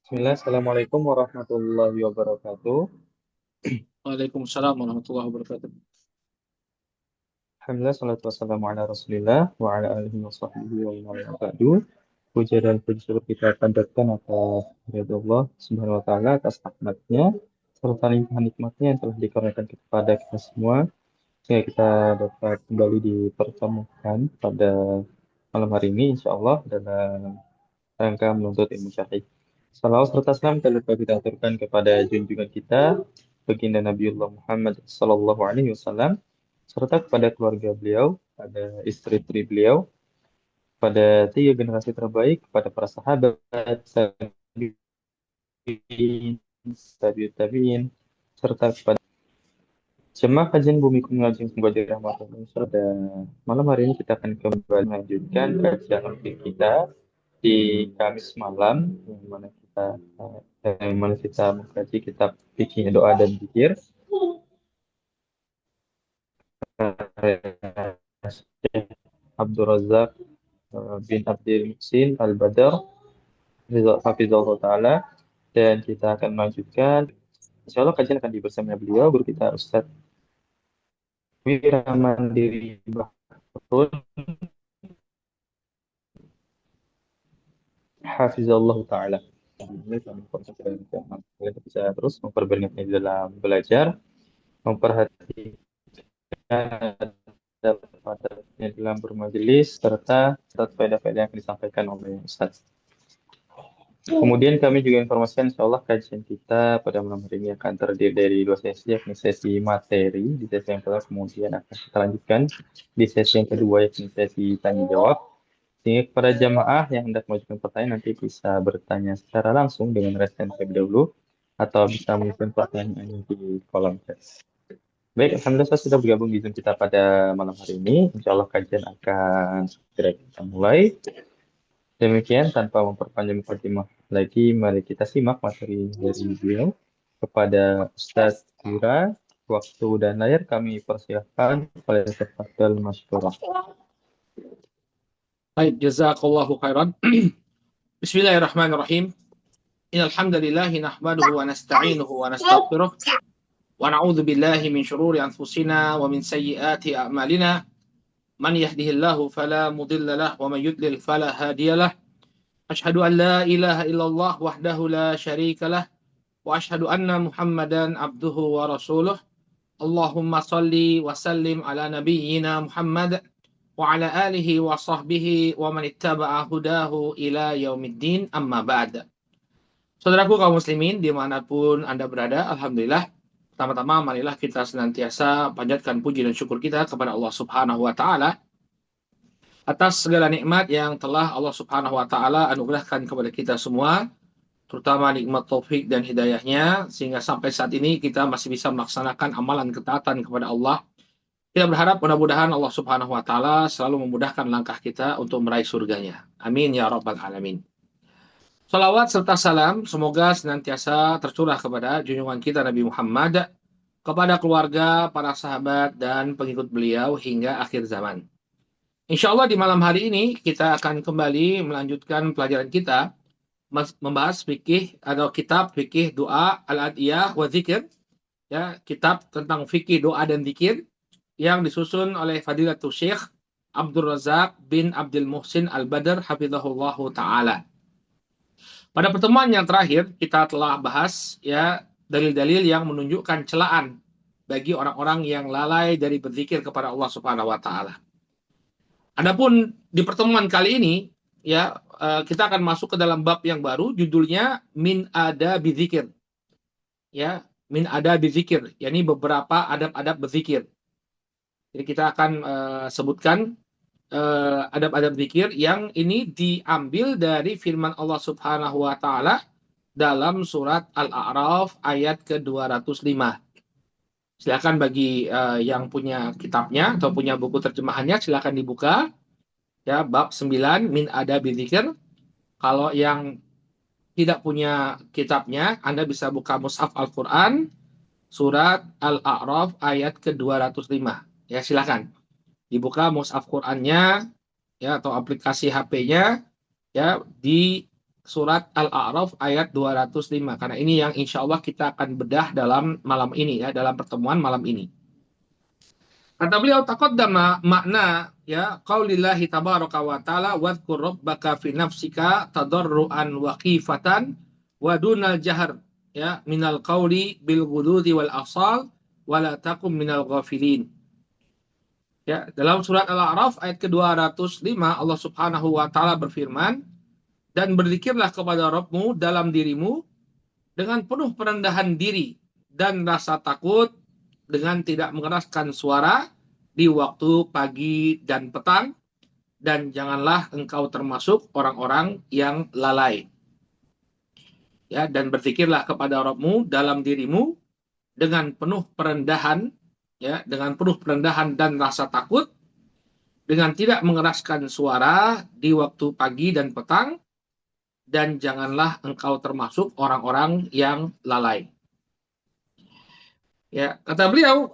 Bismillah, Assalamualaikum warahmatullahi wabarakatuh. Waalaikumsalam warahmatullahi wabarakatuh. Alhamdulillah, salatu wassalamu ala rasulillah wa ala alihi wa sahbihi wa man wala ba'du. Puja dan puji syukur kita panjatkan atas kepada Allah Subhanahu wa taala atas rahmatnya serta limpahan nikmatnya yang telah dikaruniakan kepada kita semua sehingga kita dapat kembali dipertemukan pada malam hari ini insyaallah dalam rangka menuntut ilmu syar'i. Salawat serta salam tak lupa kita aturkan kepada junjungan kita, baginda Nabiullah Muhammad Sallallahu Alaihi Wasallam, serta kepada keluarga beliau, pada istri-istri beliau, pada tiga generasi terbaik, kepada para sahabat, tabi'in, tabi'in, serta kepada jemaah kajian bumi Kumulaji semoga dirahmati pada malam hari ini kita akan kembali melanjutkan kajian rutin kita di Kamis malam yang mana kita mengkaji kitab fikih doa dan zikir Syekh Abdul Razak bin Abdul Muhsin Al-Badar Hafizahullah Ta'ala, dan kita akan melanjutkan insya Allah kajian akan bersama beliau guru kita Ustadz Wiramandiri Bahrul Hafizahullah Ta'ala. Ini kami kita bisa terus memperbanyak dalam belajar, memperhatikan pada dalam bermajelis serta faedah-faedah yang disampaikan oleh Ustaz. Kemudian kami juga informasikan insya Allah kajian kita pada malam hari ini akan terdiri dari dua sesi, yakni sesi materi di sesi yang pertama, kemudian akan kita lanjutkan di sesi yang kedua, yakni sesi tanya jawab. Sehingga kepada jamaah yang hendak mengajukan pertanyaan nanti bisa bertanya secara langsung dengan resen terlebih dahulu atau bisa mengirimkan pertanyaannya di kolom chat. Baik, Alhamdulillah saya sudah bergabung di Zoom kita pada malam hari ini. Insya Allah kajian akan segera kita mulai. Demikian, tanpa memperpanjang mukadimah lagi, mari kita simak materi dari beliau. Kepada Ustadz Wira, waktu dan layar kami persilahkan oleh Tafadhal Masykurah. Baik, jazakallahu khairan. Bismillahirrahmanirrahim. Innal hamdalillah nahmaduhu wa nasta'inuhu wa nastaghfiruh wa na'udzu billahi min shururi anfusina wa min sayyiati a'malina. Man yahdihillahu fala mudilla lahu wa man yudlil fala hadiyalah. Asyhadu an la ilaha illallah wahdahu la syarika lah wa asyhadu anna Muhammadan abduhu wa rasuluh. Allahumma salli wa sallim ala nabiyyina Muhammad wa ala alihi wa sahbihi wa man ittaba'a hudahu ila yaumiddin amma ba'd. Saudaraku kaum muslimin dimanapun Anda berada, Alhamdulillah, pertama-tama marilah kita senantiasa panjatkan puji dan syukur kita kepada Allah Subhanahu wa Ta'ala atas segala nikmat yang telah Allah Subhanahu wa Ta'ala anugerahkan kepada kita semua, terutama nikmat taufik dan hidayahnya, sehingga sampai saat ini kita masih bisa melaksanakan amalan ketaatan kepada Allah. Kita berharap mudah-mudahan Allah Subhanahu wa Ta'ala selalu memudahkan langkah kita untuk meraih surganya. Amin ya Rabbal Alamin. Salawat serta salam semoga senantiasa tercurah kepada junjungan kita Nabi Muhammad, kepada keluarga, para sahabat, dan pengikut beliau hingga akhir zaman. Insya Allah di malam hari ini kita akan kembali melanjutkan pelajaran kita membahas fikih atau kitab fikih doa al-adiyah wa zikir, ya, kitab tentang fikih doa dan zikir yang disusun oleh Fadilatul Syekh Abdul Razak bin Abdul Muhsin Al-Badr hafizahullahu taala. Pada pertemuan yang terakhir kita telah bahas, ya, dalil-dalil yang menunjukkan celaan bagi orang-orang yang lalai dari berzikir kepada Allah Subhanahu wa taala. Adapun di pertemuan kali ini, ya, kita akan masuk ke dalam bab yang baru, judulnya min ada bizikir. Ya, min ada bizikir, yakni beberapa adab-adab berzikir. Jadi kita akan sebutkan adab-adab zikir yang ini diambil dari firman Allah Subhanahu wa taala dalam surat Al-A'raf ayat ke-205. Silakan bagi yang punya kitabnya atau punya buku terjemahannya, silakan dibuka, ya, bab 9 min adabi zikir. Kalau yang tidak punya kitabnya, Anda bisa buka mushaf Al-Qur'an surat Al-A'raf ayat ke-205. Ya, silakan dibuka mushaf Qur'annya, ya, atau aplikasi HP-nya, ya, di surat Al-A'raf ayat 205. Karena ini yang insya Allah kita akan bedah dalam malam ini ya, dalam pertemuan malam ini. Kata beliau taqaddama makna ya qaulillahi tabaraka wa taala wadhkur rabbaka fi nafsika tadarruan wa khifatan wa dunal jahr ya minal qauli bil ghududi wal asal wa la takum minal ghafilin. Ya, dalam surat Al-A'raf ayat ke-205 Allah Subhanahu wa taala berfirman, dan berzikirlah kepada Rabbmu dalam dirimu dengan penuh perendahan diri dan rasa takut dengan tidak mengeraskan suara di waktu pagi dan petang, dan janganlah engkau termasuk orang-orang yang lalai. Ya, dan berzikirlah kepada Rabbmu dalam dirimu dengan penuh perendahan, ya, dengan penuh perendahan dan rasa takut, dengan tidak mengeraskan suara di waktu pagi dan petang, dan janganlah engkau termasuk orang-orang yang lalai. Ya, kata beliau,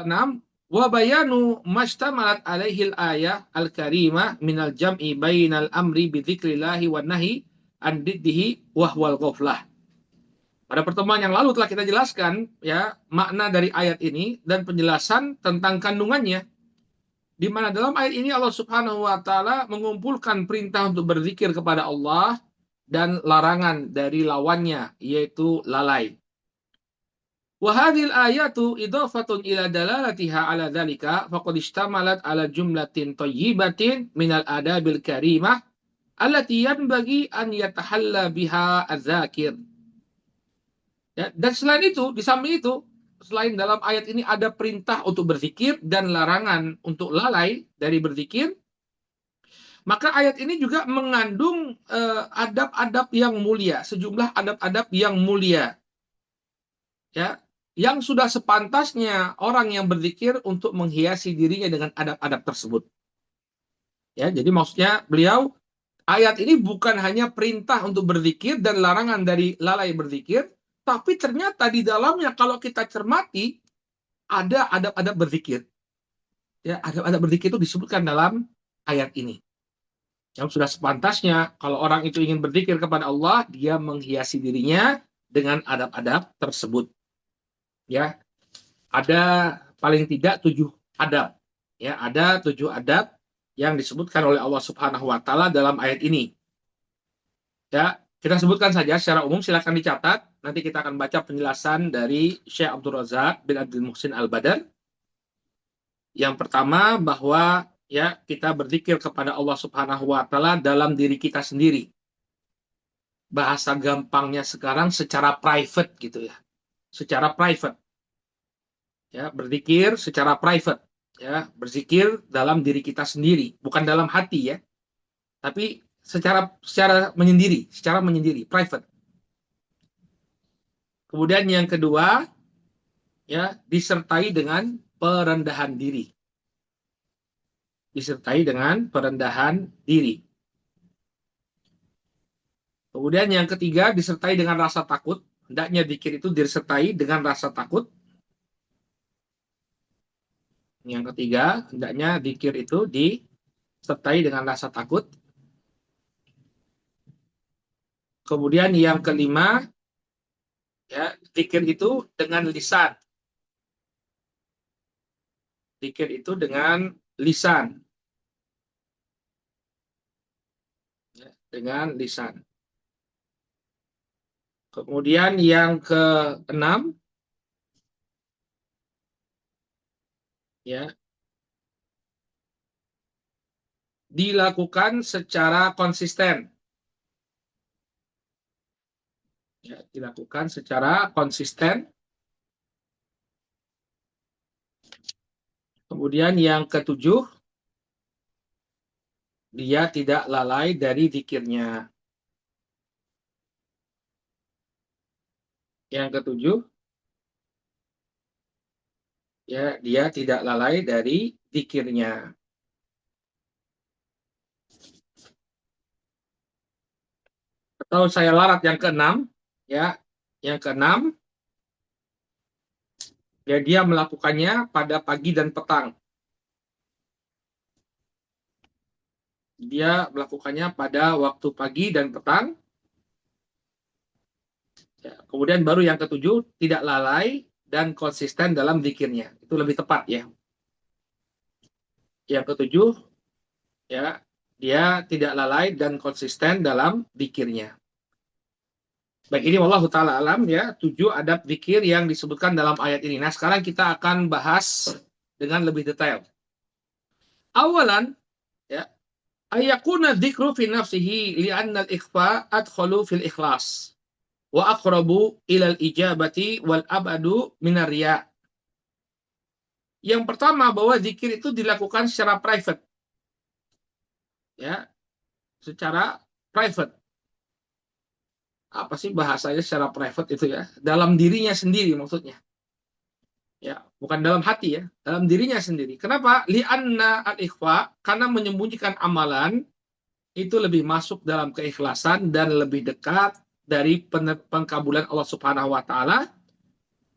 nam wa bayanu mashtamalat alaihi al-ayah al-karimah minal jam'i bainal amri bi dzikrillahi wan nahi an diddihi wa huwal ghaflah. Pada pertemuan yang lalu telah kita jelaskan ya makna dari ayat ini dan penjelasan tentang kandungannya. Di mana dalam ayat ini Allah Subhanahu wa taala mengumpulkan perintah untuk berzikir kepada Allah dan larangan dari lawannya yaitu lalai. Wa hadhil ayatu idafatun ila dalalatiha ala dzalika faqad ishtamalat ala jumlatin thayyibatin minal adabil karimah allati yanbaghi an yatahalla biha az-zakir. Ya, dan selain itu, di samping itu, selain dalam ayat ini ada perintah untuk berzikir dan larangan untuk lalai dari berzikir, maka ayat ini juga mengandung adab-adab yang mulia, sejumlah adab-adab yang mulia. Ya, yang sudah sepantasnya orang yang berzikir untuk menghiasi dirinya dengan adab-adab tersebut. Ya, jadi maksudnya beliau ayat ini bukan hanya perintah untuk berzikir dan larangan dari lalai berzikir, tapi ternyata di dalamnya kalau kita cermati ada adab-adab berzikir. Ya, adab-adab berzikir itu disebutkan dalam ayat ini. Yang sudah sepantasnya kalau orang itu ingin berzikir kepada Allah, dia menghiasi dirinya dengan adab-adab tersebut. Ya, ada paling tidak 7 adab. Ya, ada 7 adab yang disebutkan oleh Allah Subhanahu wa taala dalam ayat ini. Ya, kita sebutkan saja secara umum, silakan dicatat. Nanti kita akan baca penjelasan dari Syekh Abdul Razak bin Abdul Muhsin Al-Badar. Yang pertama bahwa ya kita berzikir kepada Allah Subhanahu wa taala dalam diri kita sendiri. Bahasa gampangnya sekarang secara private gitu ya. Secara private. Ya, berzikir secara private, ya, berzikir dalam diri kita sendiri, bukan dalam hati ya. Tapi secara menyendiri, private. Kemudian yang kedua, ya, disertai dengan perendahan diri. Disertai dengan perendahan diri. Kemudian yang ketiga, disertai dengan rasa takut. Hendaknya zikir itu disertai dengan rasa takut. Yang ketiga, hendaknya zikir itu disertai dengan rasa takut. Kemudian yang kelima, ya, zikir itu dengan lisan. Zikir itu dengan lisan. Ya, dengan lisan. Kemudian yang keenam, ya, dilakukan secara konsisten. Ya, dilakukan secara konsisten. Kemudian yang ketujuh, dia tidak lalai dari zikirnya. Yang ketujuh, ya, dia tidak lalai dari zikirnya. Atau saya larat yang keenam, ya, yang keenam, ya, dia melakukannya pada pagi dan petang. dia melakukannya pada waktu pagi dan petang. Ya, kemudian baru yang ketujuh, tidak lalai dan konsisten dalam zikirnya. Itu lebih tepat ya. Yang ketujuh, ya, dia tidak lalai dan konsisten dalam zikirnya. Baik, ini wallahu taala alam ya, 7 adab zikir yang disebutkan dalam ayat ini. Nah, sekarang kita akan bahas dengan lebih detail. Awalan, ya, ayakuna dzikru fi nafsihi li'anna al-ikhfa adkhalu fil ikhlas wa aqrabu ilal ijabati wal abadu minar riya. Yang pertama, bahwa zikir itu dilakukan secara private. Ya, secara private. Apa sih bahasanya secara private itu ya? Dalam dirinya sendiri maksudnya. Ya, bukan dalam hati ya, dalam dirinya sendiri. Kenapa? Li'anna al-ikhfa, karena menyembunyikan amalan itu lebih masuk dalam keikhlasan dan lebih dekat dari pengkabulan Allah Subhanahu wa taala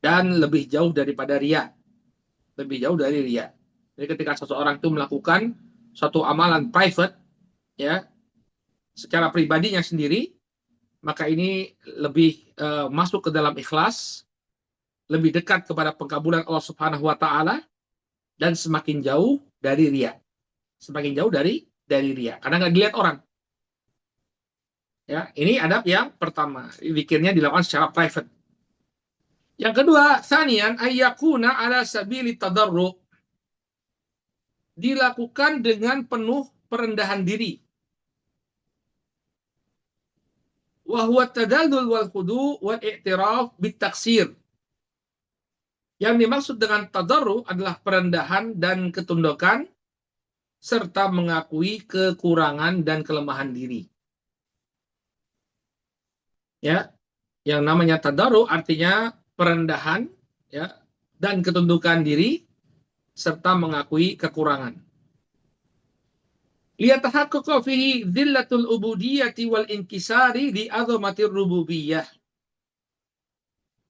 dan lebih jauh daripada riya. Lebih jauh dari riya. Jadi ketika seseorang itu melakukan suatu amalan private ya, secara pribadinya sendiri, maka ini lebih masuk ke dalam ikhlas, lebih dekat kepada pengkabulan Allah Subhanahu wa taala dan semakin jauh dari riya. Semakin jauh dari riya karena nggak dilihat orang. Ya, ini adab yang pertama. Zikirnya dilakukan secara private. Yang kedua, sanian ayyakuna ala sabili tadarru. Dilakukan dengan penuh perendahan diri. Wa huwa tadallul wal khudu wal i'tiraf bit taksir. Yang dimaksud dengan tadarru adalah perendahan dan ketundukan serta mengakui kekurangan dan kelemahan diri. Ya, yang namanya tadarru artinya perendahan ya dan ketundukan diri serta mengakui kekurangan. Liyatahaqqa fihi dzillatul ubudiyyati wal inkisari li azamatir rububiyah.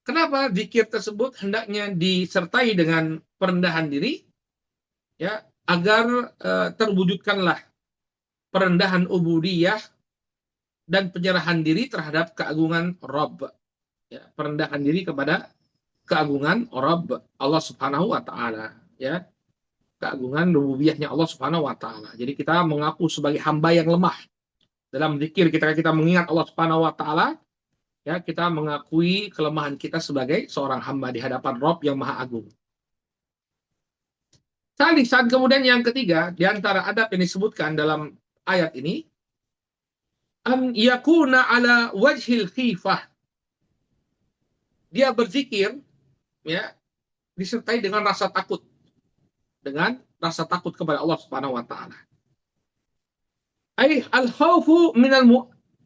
Kenapa zikir tersebut hendaknya disertai dengan perendahan diri? Ya, agar terwujudkanlah perendahan ubudiyah dan penyerahan diri terhadap keagungan Rabb. Ya, perendahan diri kepada keagungan Rabb Allah Subhanahu wa taala, ya. Keagungan rububiyahnya Allah Subhanahu wa taala. Jadi kita mengaku sebagai hamba yang lemah. Dalam zikir kita mengingat Allah Subhanahu wa taala, ya, kita mengakui kelemahan kita sebagai seorang hamba di hadapan Rabb yang Maha Agung. Saat kemudian yang ketiga, di antara adab yang disebutkan dalam ayat ini, an yakuna ala wajhil khifah. Dia berzikir ya disertai dengan rasa takut. Dengan rasa takut kepada Allah Subhanahu wa taala. Ai al-khaufu minal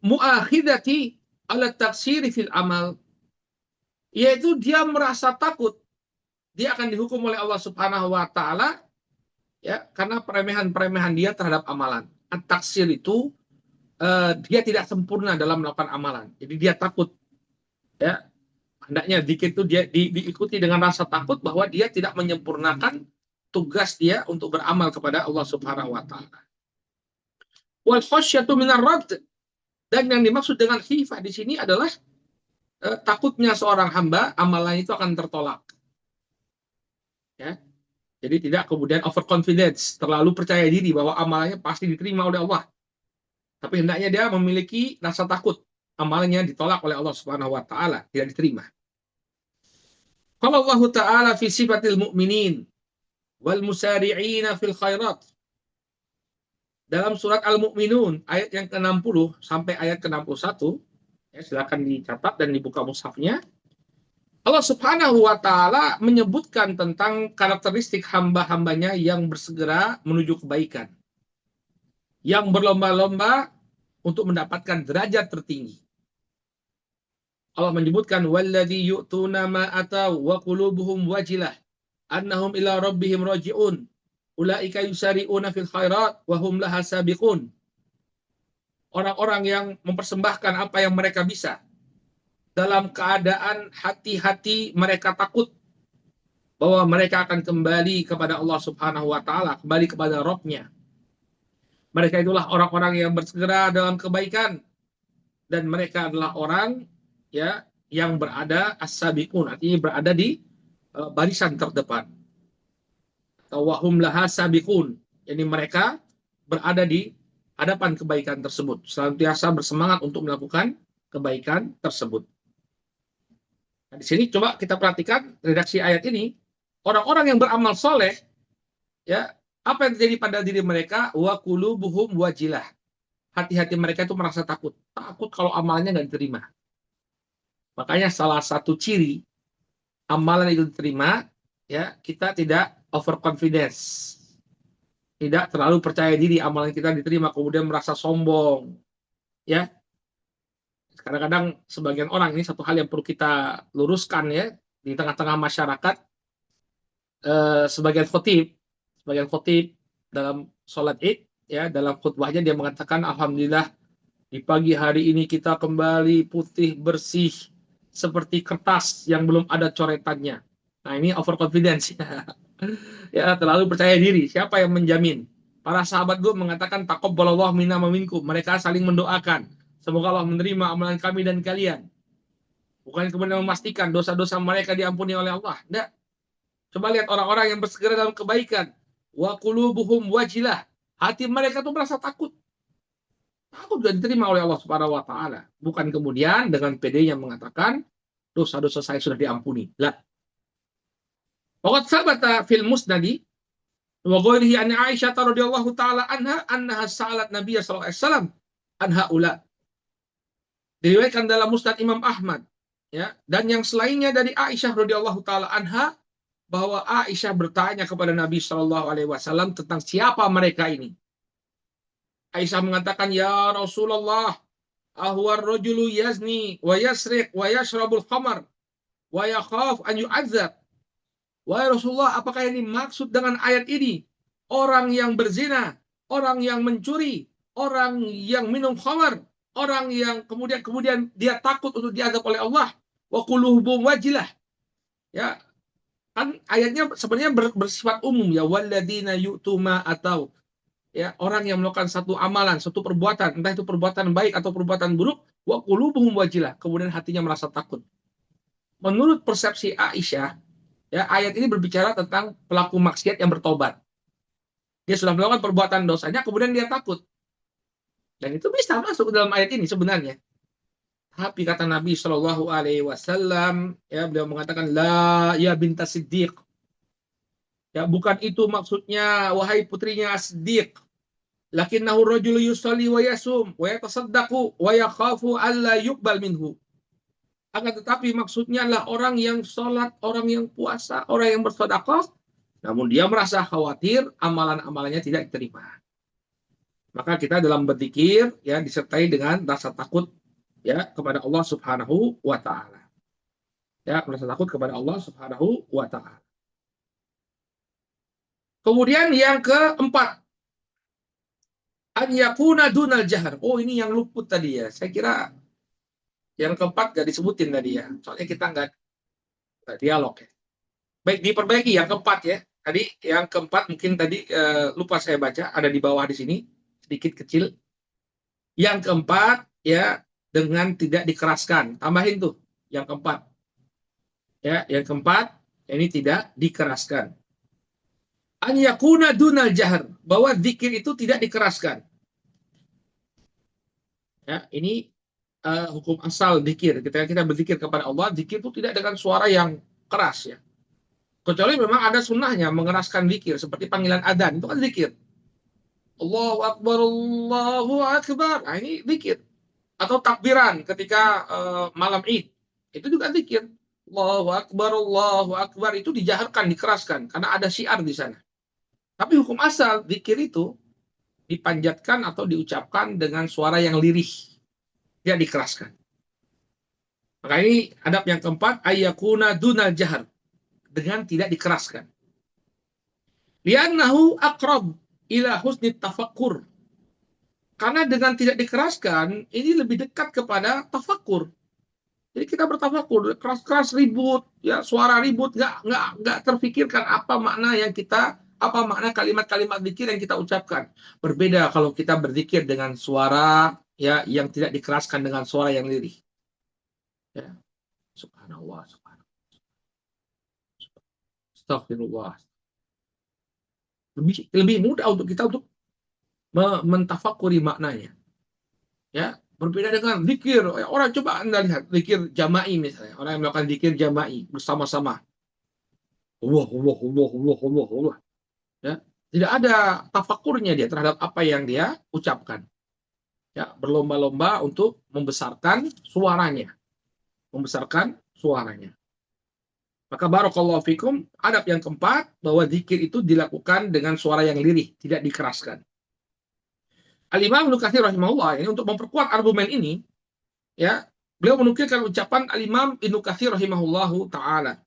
mu'akhidati ala taksiri fil amal. Yaitu dia merasa takut dia akan dihukum oleh Allah Subhanahu wa taala ya karena peremehan-peremehan dia terhadap amalan. At-taksir itu dia tidak sempurna dalam melakukan amalan. Jadi dia takut ya. Hendaknya zikir itu dia diikuti dengan rasa takut bahwa dia tidak menyempurnakan tugas dia untuk beramal kepada Allah Subhanahu wa taala. Wal khasyatu minar radd. Dan yang dimaksud dengan khifah di sini adalah takutnya seorang hamba amalannya itu akan tertolak. Ya. Jadi tidak kemudian overconfidence, terlalu percaya diri bahwa amalannya pasti diterima oleh Allah. Tapi hendaknya dia memiliki rasa takut amalannya ditolak oleh Allah Subhanahu wa taala, tidak diterima. Qala Allah Ta'ala fi sifatil mu'minin wal musari'ina fil khairat. Dalam surat Al-Mu'minun ayat yang ke-60 sampai ayat ke-61, ya, silakan dicatat dan dibuka mushafnya. Allah Subhanahu wa taala menyebutkan tentang karakteristik hamba-hambanya yang bersegera menuju kebaikan. Yang berlomba-lomba untuk mendapatkan derajat tertinggi. Allah menyebutkan walladzi yu'tuna ma ataw wa qulubuhum wajilah annahum ila rabbihim raji'un ulaika yusari'una fil khairat wa hum laha sabiqun. Orang-orang yang mempersembahkan apa yang mereka bisa dalam keadaan hati-hati mereka takut bahwa mereka akan kembali kepada Allah Subhanahu wa taala, kembali kepada Rabb-nya. Mereka itulah orang-orang yang bersegera dalam kebaikan, dan mereka adalah orang ya yang berada as-sabiqun, artinya berada di barisan terdepan. Wahum laha sabiqun, yani mereka berada di hadapan kebaikan tersebut, senantiasa bersemangat untuk melakukan kebaikan tersebut. Nah, di sini coba kita perhatikan redaksi ayat ini, orang-orang yang beramal soleh, ya, apa yang terjadi pada diri mereka? Wa qulubuhum wajilah. Hati-hati mereka itu merasa takut. Takut kalau amalnya nggak diterima. Makanya salah satu ciri amalan itu diterima, ya, kita tidak overconfidence. Tidak terlalu percaya diri amalan kita diterima, kemudian merasa sombong. Ya, kadang-kadang sebagian orang, ini satu hal yang perlu kita luruskan ya, di tengah-tengah masyarakat, sebagian khotib dalam sholat id, ya, dalam khutbahnya dia mengatakan, alhamdulillah di pagi hari ini kita kembali putih bersih seperti kertas yang belum ada coretannya. Nah, ini overconfidence. Ya, terlalu percaya diri. Siapa yang menjamin? Para sahabat gue mengatakan taqabbalallahu minna wa minkum. Mereka saling mendoakan, semoga Allah menerima amalan kami dan kalian. Bukan kemudian memastikan dosa-dosa mereka diampuni oleh Allah. Enggak. Coba lihat orang-orang yang bersegera dalam kebaikan. Wa qulubuhum wajilah. Hati mereka tuh merasa takut. Takut sudah diterima oleh Allah Subhanahu wa taala. Bukan kemudian dengan pedenya mengatakan dosa-dosa saya sudah diampuni. Lah. Waqad sabata fil musnadi wa ghairihi an Aisyah radhiyallahu taala annaha sa'alat Nabiy sallallahu alaihi wasallam an haula. Diriwayatkan dalam Musnad Imam Ahmad, ya, dan yang selainnya dari Aisyah radhiyallahu taala anha, bahwa Aisyah bertanya kepada Nabi sallallahu alaihi wasallam tentang siapa mereka ini. Aisyah mengatakan, ya Rasulullah, ahwar rajulu yazni wa yasriq wa yashrabul khamar wa yakhaf an yu'adzab. Wahai Rasulullah, apakah ini maksud dengan ayat ini? Orang yang berzina, orang yang mencuri, orang yang minum khamar, orang yang kemudian dia takut untuk diazab oleh Allah. Wa qulubuhum wajilah. Ya, kan ayatnya sebenarnya bersifat umum ya, walladzina yu'tuma atau, ya, orang yang melakukan satu amalan, satu perbuatan, entah itu perbuatan baik atau perbuatan buruk, wa qulubuhum wajilah, kemudian hatinya merasa takut. Menurut persepsi Aisyah, ya, ayat ini berbicara tentang pelaku maksiat yang bertobat. Dia sudah melakukan perbuatan dosanya, kemudian dia takut. Dan itu bisa masuk dalam ayat ini sebenarnya. Tapi kata Nabi Shallallahu Alaihi Wasallam, ya, beliau mengatakan, la ya binta Siddiq. Ya, bukan itu maksudnya, wahai putrinya Siddiq. Lakinnahu rajulu yusalli wa yasum wa yatasaddaqu wa yakhafu alla yuqbal minhu. Akan tetapi maksudnya adalah orang yang sholat, orang yang puasa, orang yang bersedekah, namun dia merasa khawatir amalan-amalannya tidak diterima. Maka kita dalam berzikir, ya, disertai dengan rasa takut, ya, kepada Allah Subhanahu wa taala. Ya, merasa takut kepada Allah Subhanahu wa taala. Kemudian yang keempat, an yakuna dunal jahar. Oh, ini yang luput tadi ya. Saya kira yang keempat gak disebutin tadi ya. Soalnya kita nggak dialog ya. Baik, diperbaiki yang keempat ya. Tadi yang keempat mungkin tadi lupa saya baca, ada di bawah di sini, sedikit kecil. Yang keempat, ya, dengan tidak dikeraskan. Tambahin tuh yang keempat. Ya, yang keempat, ini tidak dikeraskan. An yakuna dunal jahar, bahwa zikir itu tidak dikeraskan. Ya, ini hukum asal zikir. Ketika kita berzikir kepada Allah, zikir itu tidak dengan suara yang keras ya. Kecuali memang ada sunnahnya mengeraskan zikir, seperti panggilan adzan, itu kan zikir. Allahu Akbar, Allahu Akbar. Nah, ini zikir. Atau takbiran ketika malam Id. Itu juga zikir. Allahu Akbar, Allahu Akbar. Itu dijaharkan, dikeraskan. Karena ada syiar di sana. Tapi hukum asal, zikir itu dipanjatkan atau diucapkan dengan suara yang lirih. Dia dikeraskan. Maka ini adab yang keempat, ayyakuna dunal jahar. Dengan tidak dikeraskan. Liannahu aqrab ila husni tafakkur. Karena dengan tidak dikeraskan, ini lebih dekat kepada tafakur. Jadi kita bertafakur, keras-keras ribut, ya, suara ribut, nggak terfikirkan apa makna yang kita Apa makna kalimat-kalimat zikir yang kita ucapkan? Berbeda kalau kita berzikir dengan suara ya yang tidak dikeraskan dengan suara yang lirih. Ya, subhanallah, subhanallah, astagfirullah. Lebih mudah untuk kita untuk mentafakuri maknanya. Ya, berbeda dengan zikir. Orang coba Anda lihat zikir jama'i misalnya. Orang yang melakukan zikir jama'i bersama-sama. Allah, Allah, Allah, Allah, Allah, Allah. Ya, tidak ada tafakurnya dia terhadap apa yang dia ucapkan. Ya, berlomba-lomba untuk membesarkan suaranya. Membesarkan suaranya. Maka barakallahu fikum, adab yang keempat, bahwa zikir itu dilakukan dengan suara yang lirih, tidak dikeraskan. Al-Imam Ibnu Katsir rahimahullah, ini untuk memperkuat argumen ini, ya, beliau menukilkan ucapan Al-Imam Ibnu Katsir rahimahullahu taala.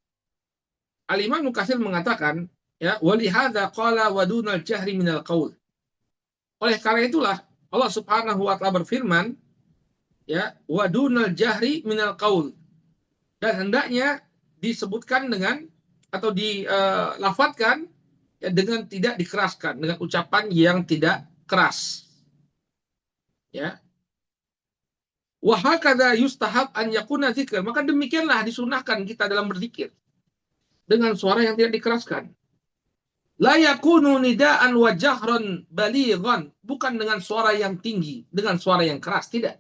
Al-Imam Ibnu Katsir mengatakan, ya, walihada qala wadunal jahri minal qaul. Oleh karena itulah Allah Subhanahu wa taala berfirman, ya, wadunal jahri minal qaul. Dan hendaknya disebutkan dengan atau dilafatkan ya, dengan tidak dikeraskan, dengan ucapan yang tidak keras. Ya. Wa hakadha yustahab an yakuna dzikr. Maka demikianlah disunahkan kita dalam berzikir dengan suara yang tidak dikeraskan. La yakunu nidaan wa jahran balighan, bukan dengan suara yang tinggi, dengan suara yang keras, tidak.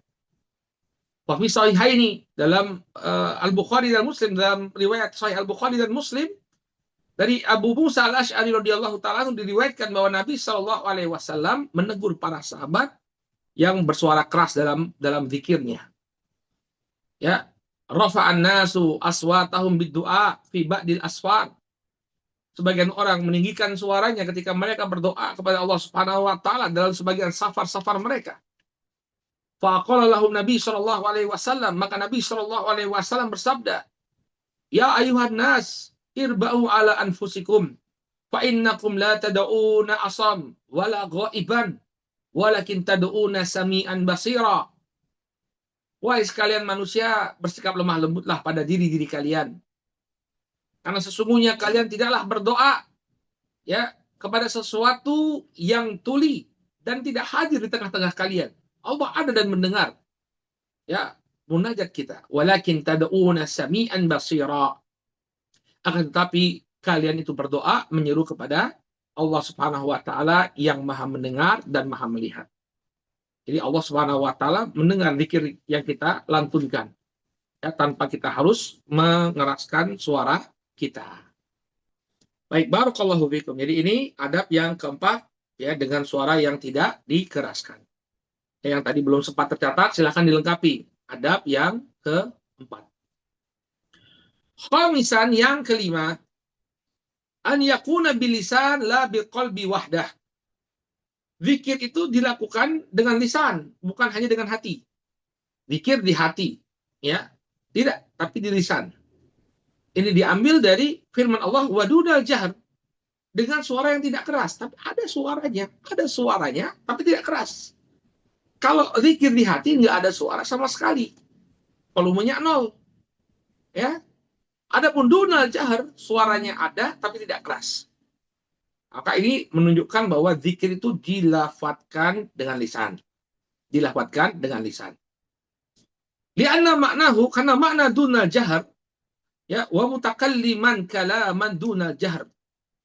Wa fi sahihaini, dalam Al-Bukhari dan Muslim, dalam riwayat Sahih Al-Bukhari dan Muslim dari Abu Musa Al-Asy'ari radhiyallahu taala diriwayatkan bahwa Nabi sallallahu alaihi wasallam menegur para sahabat yang bersuara keras dalam zikirnya. Ya, rafa'an nasu aswatahum bid-du'a fi ba'dil asfar. Sebagian orang meninggikan suaranya ketika mereka berdoa kepada Allah Subhanahu wa taala dalam sebagian safar-safar mereka. Faqala lahum Nabi sallallahu alaihi wasallam, maka Nabi sallallahu alaihi wasallam bersabda, "Ya ayuhan nas, irba'u ala anfusikum, fa innakum la tad'una asam wala ghaiban, walakin tad'una sami'an basira." Wahai sekalian manusia, bersikap lemah lembutlah pada diri-diri kalian. Karena sesungguhnya kalian tidaklah berdoa ya kepada sesuatu yang tuli dan tidak hadir di tengah-tengah kalian. Allah ada dan mendengar ya munajat kita. Walakin tad'una sami'an basira. Akan tetapi kalian itu berdoa menyeru kepada Allah Subhanahu wa taala yang Maha mendengar dan Maha melihat. Jadi Allah Subhanahu wa taala mendengar zikir yang kita lantunkan. Ya, tanpa kita harus mengeraskan suara kita. Baik, barakallahu fikum. Jadi ini adab yang keempat ya, dengan suara yang tidak dikeraskan. Yang tadi belum sempat tercatat, silakan dilengkapi. Adab yang keempat. Khamisan, yang kelima, an yakuna bilisan la biqalbi wahdah. Zikir itu dilakukan dengan lisan, bukan hanya dengan hati. Zikir di hati, ya, tidak, tapi di lisan. Ini diambil dari firman Allah, wadunal jahr, dengan suara yang tidak keras, tapi ada suaranya, tapi tidak keras. Kalau zikir di hati nggak ada suara sama sekali, volumenya 0, ya. Adapun dunal jahr, suaranya ada, tapi tidak keras. Maka ini menunjukkan bahwa zikir itu dilafatkan dengan lisan. Dilafatkan dengan lisan. Lianna maknahu, karena makna dunal jahr, ya, wa mutakalliman kalaman dunal jahr.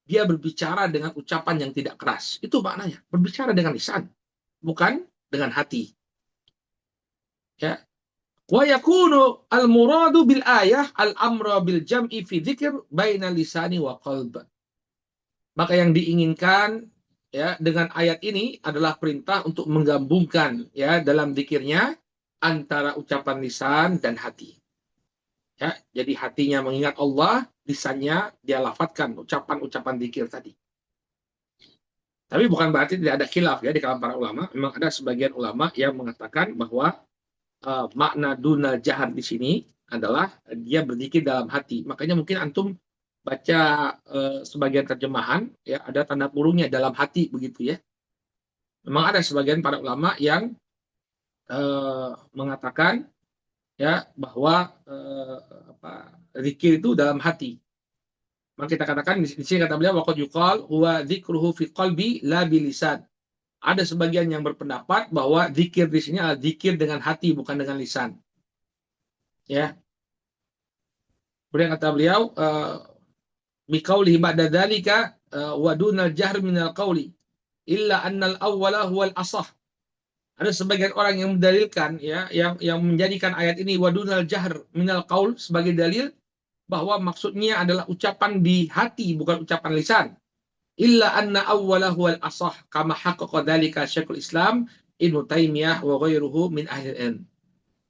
Dia berbicara dengan ucapan yang tidak keras. Itu maknanya, berbicara dengan lisan, bukan dengan hati. Ya. Wa yakunu al-muradu bil ayah al-amra bil jam'i fi dzikr baina lisani wa qalb. Maka yang diinginkan ya dengan ayat ini adalah perintah untuk menggabungkan ya dalam zikirnya antara ucapan lisan dan hati. Ya, jadi hatinya mengingat Allah, lisannya dia lafadzkan ucapan-ucapan zikir tadi. Tapi bukan berarti tidak ada khilaf ya di kalangan para ulama. Memang ada sebagian ulama yang mengatakan bahwa makna dunal jahr di sini adalah dia berzikir dalam hati. Makanya mungkin antum baca sebagian terjemahan ya ada tanda kurungnya dalam hati begitu ya. Memang ada sebagian para ulama yang mengatakan ya bahwa zikir itu dalam hati. Maka kita katakan di sini kata beliau waqad yuqal huwa dzikruhu fi qalbi la bilisan. Ada sebagian yang berpendapat bahwa zikir di sini adalah zikir dengan hati bukan dengan lisan. Ya. Kemudian kata beliau biqaulihi ba'da dzalika wa dunal jahr minal qauli illa annal awwala huwal asah. Ada sebagian orang yang mendalilkan ya yang menjadikan ayat ini wadunal jahr minal qaul sebagai dalil bahwa maksudnya adalah ucapan di hati bukan ucapan lisan. Illa anna awwala huwal asah kama haqqaqa dzalika Syekhul Islam Ibnu Taimiyah wa ghairuhu min ahli ilm.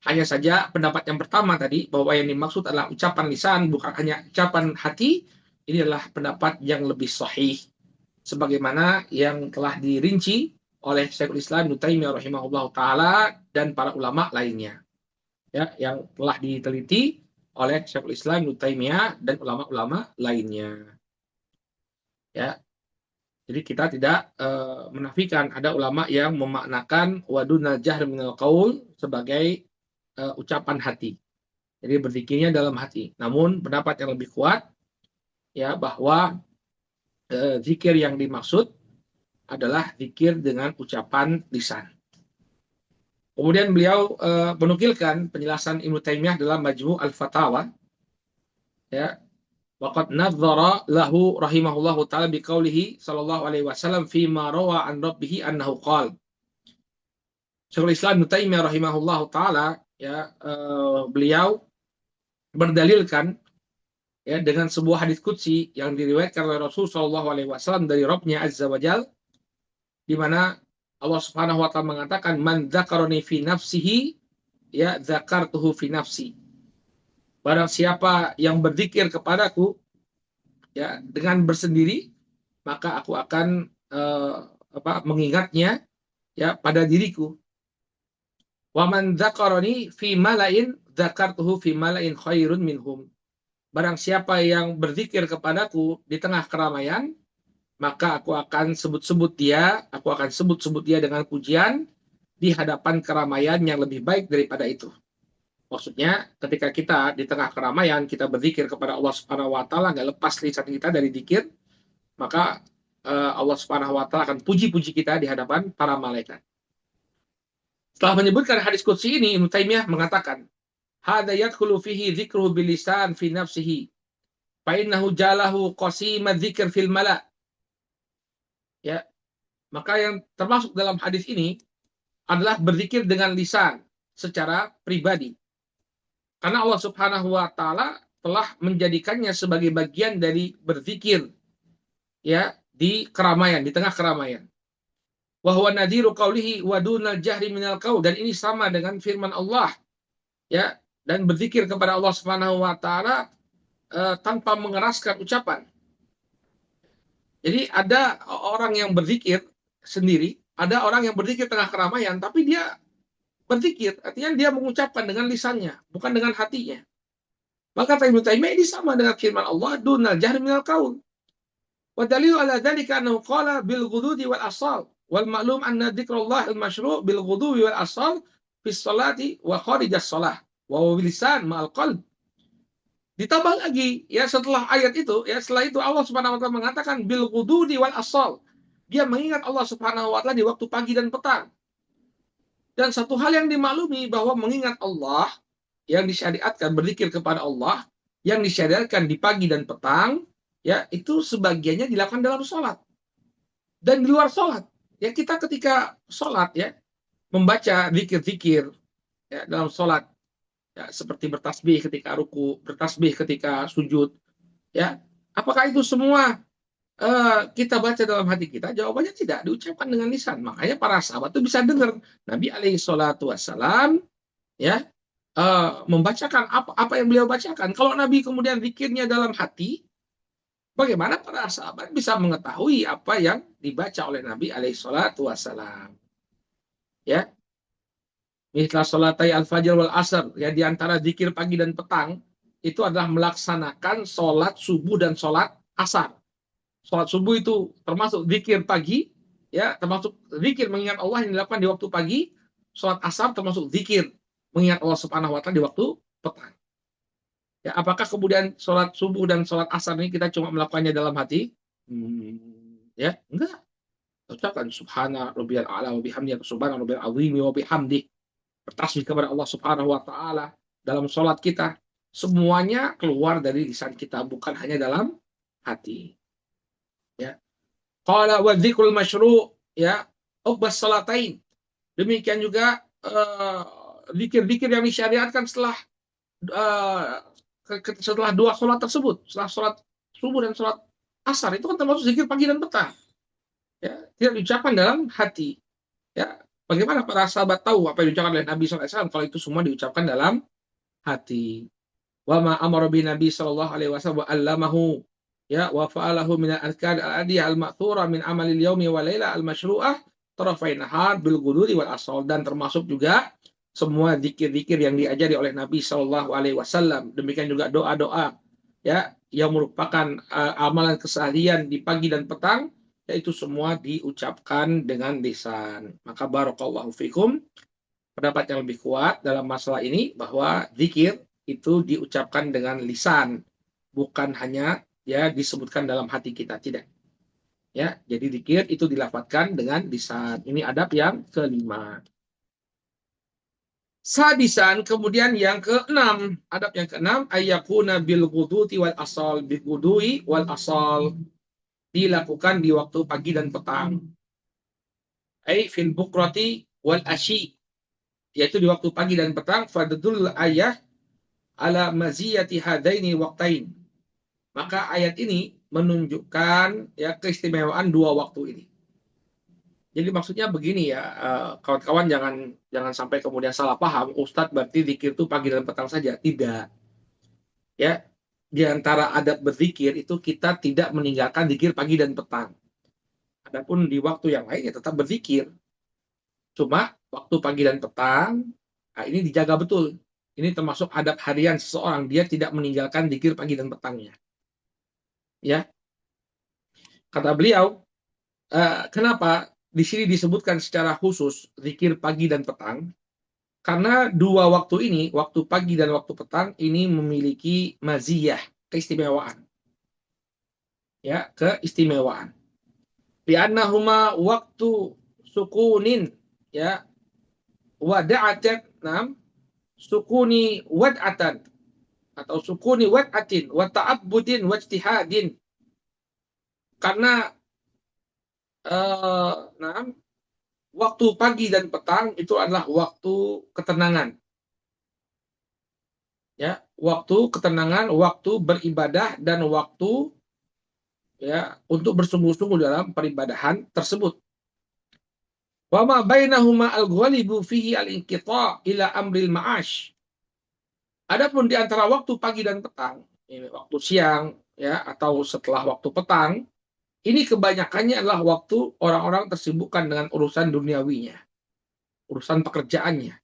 Hanya saja pendapat yang pertama tadi bahwa yang dimaksud adalah ucapan lisan bukan hanya ucapan hati, ini adalah pendapat yang lebih sahih sebagaimana yang telah dirinci oleh Syekhul Islam Ibnu Taimiyah rahimahullahu taala dan para ulama lainnya. Ya, yang telah diteliti oleh Syekhul Islam Ibnu Taimiyah dan ulama-ulama lainnya. Ya. Jadi kita tidak menafikan ada ulama yang memaknakan wadunal jahr minal qaul sebagai ucapan hati. Jadi berzikirnya dalam hati. Namun pendapat yang lebih kuat ya bahwa zikir yang dimaksud adalah zikir dengan ucapan lisan. Kemudian beliau menukilkan penjelasan Ibnu Taimiyah dalam Majmu' al-Fatawa. Ya, waqad nadzara lahu rahimahullahu taala biqaulihi sallallahu alaihi wasallam fi ma rawa an rabbih annahu qala. Syekhul Islam Ibnu Taimiyah rahimahullahu taala ya beliau berdalilkan ya dengan sebuah hadis qudsi yang diriwayatkan oleh Rasul sallallahu alaihi wasallam dari Rabbnya azza wajal di mana Allah Subhanahu wa taala mengatakan man dzakarani fi nafsihi ya dzakartuhu fi nafsi. Barang siapa yang berzikir kepadaku ya dengan bersendiri maka aku akan mengingatnya ya pada diriku. Wa man dzakarani fi malain dzakartuhu fi malain khairun minhum. Barang siapa yang berzikir kepadaku di tengah keramaian maka aku akan sebut-sebut dia dengan pujian di hadapan keramaian yang lebih baik daripada itu. Maksudnya ketika kita di tengah keramaian kita berzikir kepada Allah Subhanahu wa taala enggak lepas lisan kita dari zikir, maka Allah Subhanahu wa taala akan puji-puji kita di hadapan para malaikat. Setelah menyebutkan hadis qudsi ini, Ibnu Taimiyah mengatakan, "Hadza yadkhulu fihi dzikruhu bil lisan fi nafsihi, fa innahu jalahu qasimad dzikr fil mala." Ya. Maka yang termasuk dalam hadis ini adalah berzikir dengan lisan secara pribadi. Karena Allah Subhanahu wa taala telah menjadikannya sebagai bagian dari berzikir ya di keramaian, di tengah keramaian. Wa huwa nadhiru qaulihi wa dunal jahri minal qaul, dan ini sama dengan firman Allah ya, dan berzikir kepada Allah Subhanahu wa taala tanpa mengeraskan ucapan. Jadi ada orang yang berzikir sendiri, ada orang yang berzikir tengah keramaian tapi dia berzikir, artinya dia mengucapkan dengan lisannya, bukan dengan hatinya. Maka Ibnu Taimiyah ini sama dengan firman Allah, dunal jahri minal qaul. Wa dalilu ala dzalika annahu qala bil ghududi wal asal. Wal ma'lum anna dzikrullah al masyru' bil ghududi wal asal fi sholati wa kharijas shalah wa bil lisan ma'al qalb. Ditambah lagi ya setelah ayat itu, ya setelah itu Allah Subhanahu wa taala mengatakan bil ghududi wal asal. Dia mengingat Allah Subhanahu wa taala di waktu pagi dan petang. Dan satu hal yang dimaklumi bahwa mengingat Allah yang disyariatkan berzikir kepada Allah yang disyariatkan di pagi dan petang ya itu sebagiannya dilakukan dalam sholat dan di luar sholat ya kita ketika sholat ya membaca zikir-zikir ya, dalam sholat ya, seperti bertasbih ketika ruku, bertasbih ketika sujud ya apakah itu semua kita baca dalam hati kita? Jawabannya tidak, diucapkan dengan lisan. Makanya para sahabat itu bisa dengar Nabi alaihi salatu wassalam ya membacakan apa yang beliau bacakan. Kalau Nabi kemudian zikirnya dalam hati, bagaimana para sahabat bisa mengetahui apa yang dibaca oleh Nabi alaihi salatu wassalam? Ya. Mithla sholatai al-fajr wal asr, ya di antara zikir pagi dan petang itu adalah melaksanakan sholat subuh dan sholat asar. Sholat subuh itu termasuk zikir pagi, ya termasuk zikir mengingat Allah yang dilakukan di waktu pagi. Sholat asar termasuk zikir mengingat Allah Subhanahu wa taala di waktu petang. Ya, apakah kemudian sholat subuh dan sholat asar ini kita cuma melakukannya dalam hati? Ya, enggak. Ucapkan subhana rabbiyal a'la wa bihamdihi, subhana rabbiyal azim wa bihamdihi. Bertasbih kepada Allah Subhanahu wa taala dalam sholat kita. Semuanya keluar dari lisan kita, bukan hanya dalam hati. Ya. Qala wa dzikrul masyru' ya, uqbas salatain. Demikian juga zikir-zikir yang disyariatkan uh, setelah dua sholat tersebut, setelah sholat subuh dan sholat asar, itu kan termasuk zikir pagi dan petang. Ya, tidak diucapkan dalam hati. Ya, bagaimana para sahabat tahu apa yang diucapkan oleh Nabi SAW kalau itu semua diucapkan dalam hati. Wa ma amara bi Nabi sallallahu alaihi wasallam wa allamahu ya wa fa'alahu min al-adhkar al-adiyah al-ma'thura min amalil yaumi wa laila al-masyru'ah tarafai nahar bil ghuduri wal asal, dan termasuk juga semua zikir-zikir yang diajari oleh Nabi sallallahu alaihi wasallam. Demikian juga doa-doa ya yang merupakan amalan keseharian di pagi dan petang, yaitu semua diucapkan dengan lisan. Maka barakallahu fikum, pendapat yang lebih kuat dalam masalah ini bahwa zikir itu diucapkan dengan lisan, bukan hanya ya disebutkan dalam hati kita, tidak. Ya, jadi zikir itu dilafadzkan dengan lisan. Ini adab yang kelima. Sadisan, kemudian yang keenam, adab yang keenam, ayyakuna bil ghuduti wal asal, bil ghudui wal asal, dilakukan di waktu pagi dan petang. Ai fil bukrati wal asyi, yaitu di waktu pagi dan petang. Fadadul ayah ala maziyati hadaini waqtain. Maka ayat ini menunjukkan ya keistimewaan dua waktu ini. Jadi maksudnya begini ya, kawan-kawan jangan sampai kemudian salah paham, Ustadz berarti zikir itu pagi dan petang saja. Tidak. Ya, di antara adab berzikir itu kita tidak meninggalkan zikir pagi dan petang. Adapun di waktu yang lain ya tetap berzikir. Cuma waktu pagi dan petang, nah ini dijaga betul. Ini termasuk adab harian seseorang, dia tidak meninggalkan zikir pagi dan petangnya. Ya, kata beliau, kenapa di sini disebutkan secara khusus zikir pagi dan petang? Karena dua waktu ini, waktu pagi dan waktu petang ini memiliki maziyah, keistimewaan. Ya, keistimewaan. Li'annahuma waktu sukunin, ya, wada'atan, sukuni wad'atan, atau sukuni wad'atin, wa ta'abbudin, wa ijtihadin. Karena waktu pagi dan petang itu adalah waktu ketenangan. Ya, waktu ketenangan, waktu beribadah, dan waktu ya untuk bersungguh-sungguh dalam peribadahan tersebut. Wa ma bainahuma al-ghalibu fihi al-inqita' ila amril ma'ash. Adapun di antara waktu pagi dan petang, ini waktu siang ya atau setelah waktu petang, ini kebanyakannya adalah waktu orang-orang tersibukkan dengan urusan duniawinya, urusan pekerjaannya.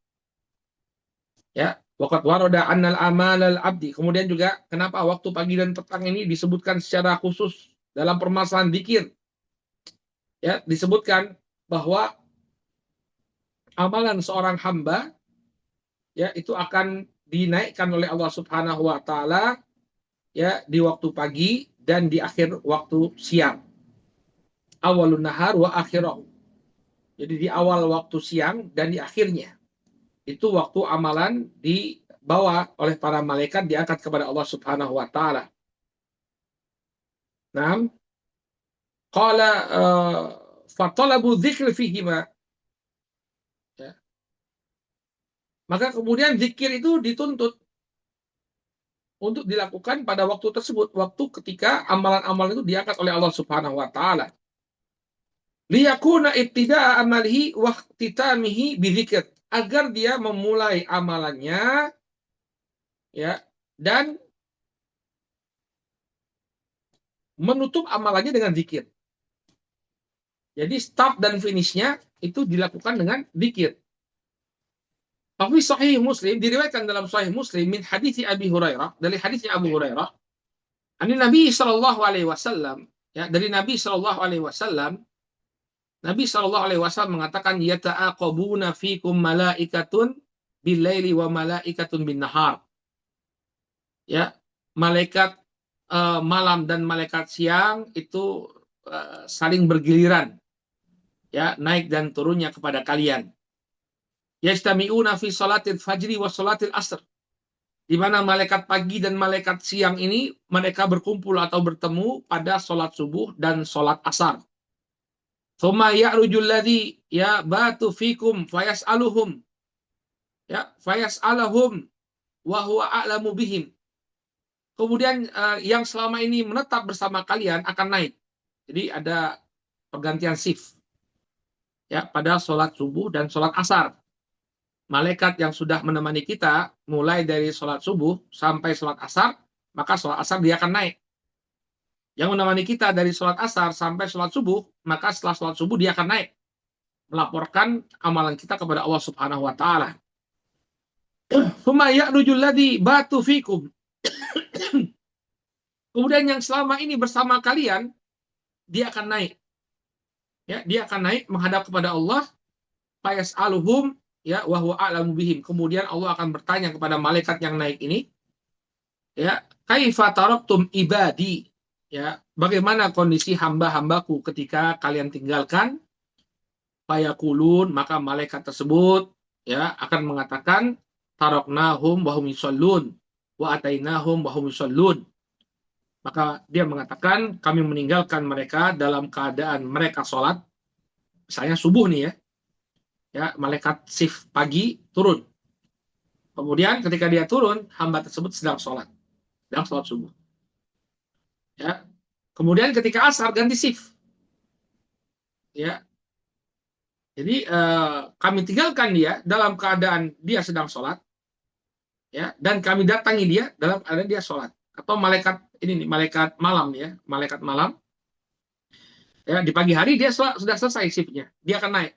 Ya, waqad warada annal amal al-abdi. Kemudian juga kenapa waktu pagi dan petang ini disebutkan secara khusus dalam permasalahan zikir? Ya, disebutkan bahwa amalan seorang hamba ya itu akan dinaikkan oleh Allah Subhanahu wa taala ya di waktu pagi dan di akhir waktu siang. Awalun nahar wa akhirahu. Jadi di awal waktu siang dan di akhirnya. Itu waktu amalan dibawa oleh para malaikat, diangkat kepada Allah Subhanahu wa taala. Naam. Qala fatalabu dzikr fihima. Ya. Maka kemudian zikir itu dituntut untuk dilakukan pada waktu tersebut, waktu ketika amalan-amalan itu diangkat oleh Allah Subhanahu wa taala. Liyakuna ibtida'a amalihi wa ihtitamihi bidzikr, agar dia memulai amalannya ya dan menutup amalannya dengan zikir. Jadi start dan finishnya itu dilakukan dengan zikir. Tapi Sahih Muslim, diriwayatkan dalam Sahih Muslim min hadits Abi Hurairah, dari hadisnya Abu Hurairah, ani Nabi sallallahu alaihi wasallam, ya, dari Nabi sallallahu alaihi wasallam, Nabi sallallahu alaihi wasallam mengatakan yata'aqabuna fikum malaikatun bil laili wa malaikatun bin nahar. ya, malaikat malam dan malaikat siang itu saling bergiliran, ya, naik dan turunnya kepada kalian. Yastami'una fi salatil fajri wa salatil asr. Di mana malaikat pagi dan malaikat siang ini mereka berkumpul atau bertemu pada sholat subuh dan sholat asar. Thumma ya'rujul ladzi ya batu fikum fayas'aluhum, ya, fayas'aluhum wa huwa a'lamu bihim. Kemudian yang selama ini menetap bersama kalian akan naik. Jadi ada pergantian shift, ya, pada sholat subuh dan sholat asar. Malaikat yang sudah menemani kita mulai dari sholat subuh sampai sholat asar, maka sholat asar dia akan naik. Yang menemani kita dari sholat asar sampai sholat subuh, maka setelah sholat subuh dia akan naik, melaporkan amalan kita kepada Allah Subhanahu wa Ta'ala. batu fikum. Kemudian yang selama ini bersama kalian, dia akan naik. Ya, dia akan naik menghadap kepada Allah. Fayas'aluhum, ya, wa huwa a'lamu bihim. Kemudian Allah akan bertanya kepada malaikat yang naik ini, ya, kaifa taraktum ibadi, ya, bagaimana kondisi hamba-hambaku ketika kalian tinggalkan? Fayaqulun, maka malaikat tersebut, ya, akan mengatakan taraknahum wa hum yusallun wa atainahum wa hum yusallun. Maka dia mengatakan kami meninggalkan mereka dalam keadaan mereka sholat. Misalnya subuh nih, ya, malaikat shift pagi turun. Kemudian ketika dia turun, hamba tersebut sedang sholat subuh. Ya. Kemudian ketika asar ganti shift. Ya. Jadi kami tinggalkan dia dalam keadaan dia sedang sholat, ya, dan kami datangi dia dalam keadaan dia sholat. Atau malaikat ini nih, malaikat malam, ya, malaikat malam. Ya, di pagi hari dia sudah selesai shiftnya, dia akan naik.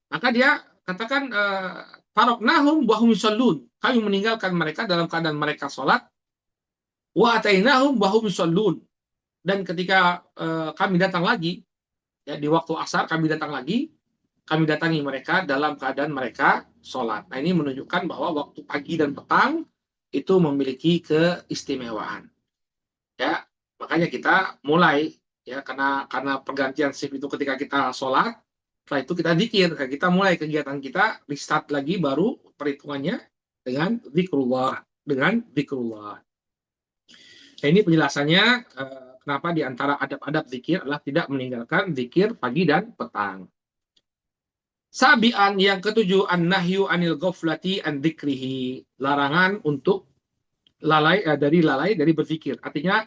Maka dia katakan taroknahum wa hum yusallun. Kami meninggalkan mereka dalam keadaan mereka sholat. Wa atainahum wa hum yusallun. Dan ketika kami datang lagi, ya, di waktu asar kami datang lagi, kami datangi mereka dalam keadaan mereka sholat. Nah, ini menunjukkan bahwa waktu pagi dan petang itu memiliki keistimewaan. Ya, makanya kita mulai, ya, karena pergantian shift itu ketika kita sholat, setelah itu kita zikir, kita mulai kegiatan kita, restart lagi baru perhitungannya dengan zikrullah, Nah, ini penjelasannya kenapa di antara adab-adab zikir adalah tidak meninggalkan zikir pagi dan petang. Sabian yang ketujuh, an-nahyu anil ghaflati an dzikrihi. Larangan untuk lalai dari berzikir. Artinya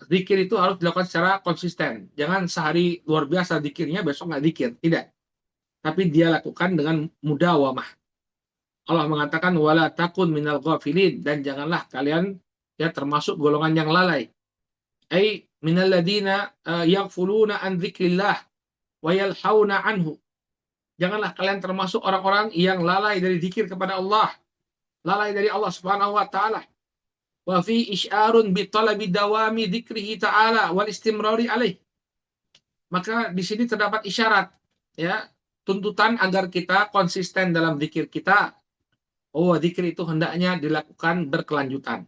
zikir itu harus dilakukan secara konsisten. Jangan sehari luar biasa zikirnya, besok nggak zikir. Tidak. Tapi dia lakukan dengan mudawamah. Allah mengatakan wala takun minal ghafilin, dan janganlah kalian, ya, termasuk golongan yang lalai. Ai minal ladina yaghfuluna an dzikrillah wa yalhauna anhu. Janganlah kalian termasuk orang-orang yang lalai dari zikir kepada Allah, lalai dari Allah Subhanahu wa Ta'ala. Wa fi isyarun bi talabi dawami dzikrihi ta'ala wal istimrari alaih. Maka di sini terdapat isyarat, ya, tuntutan agar kita konsisten dalam zikir kita. Oh, zikir itu hendaknya dilakukan berkelanjutan.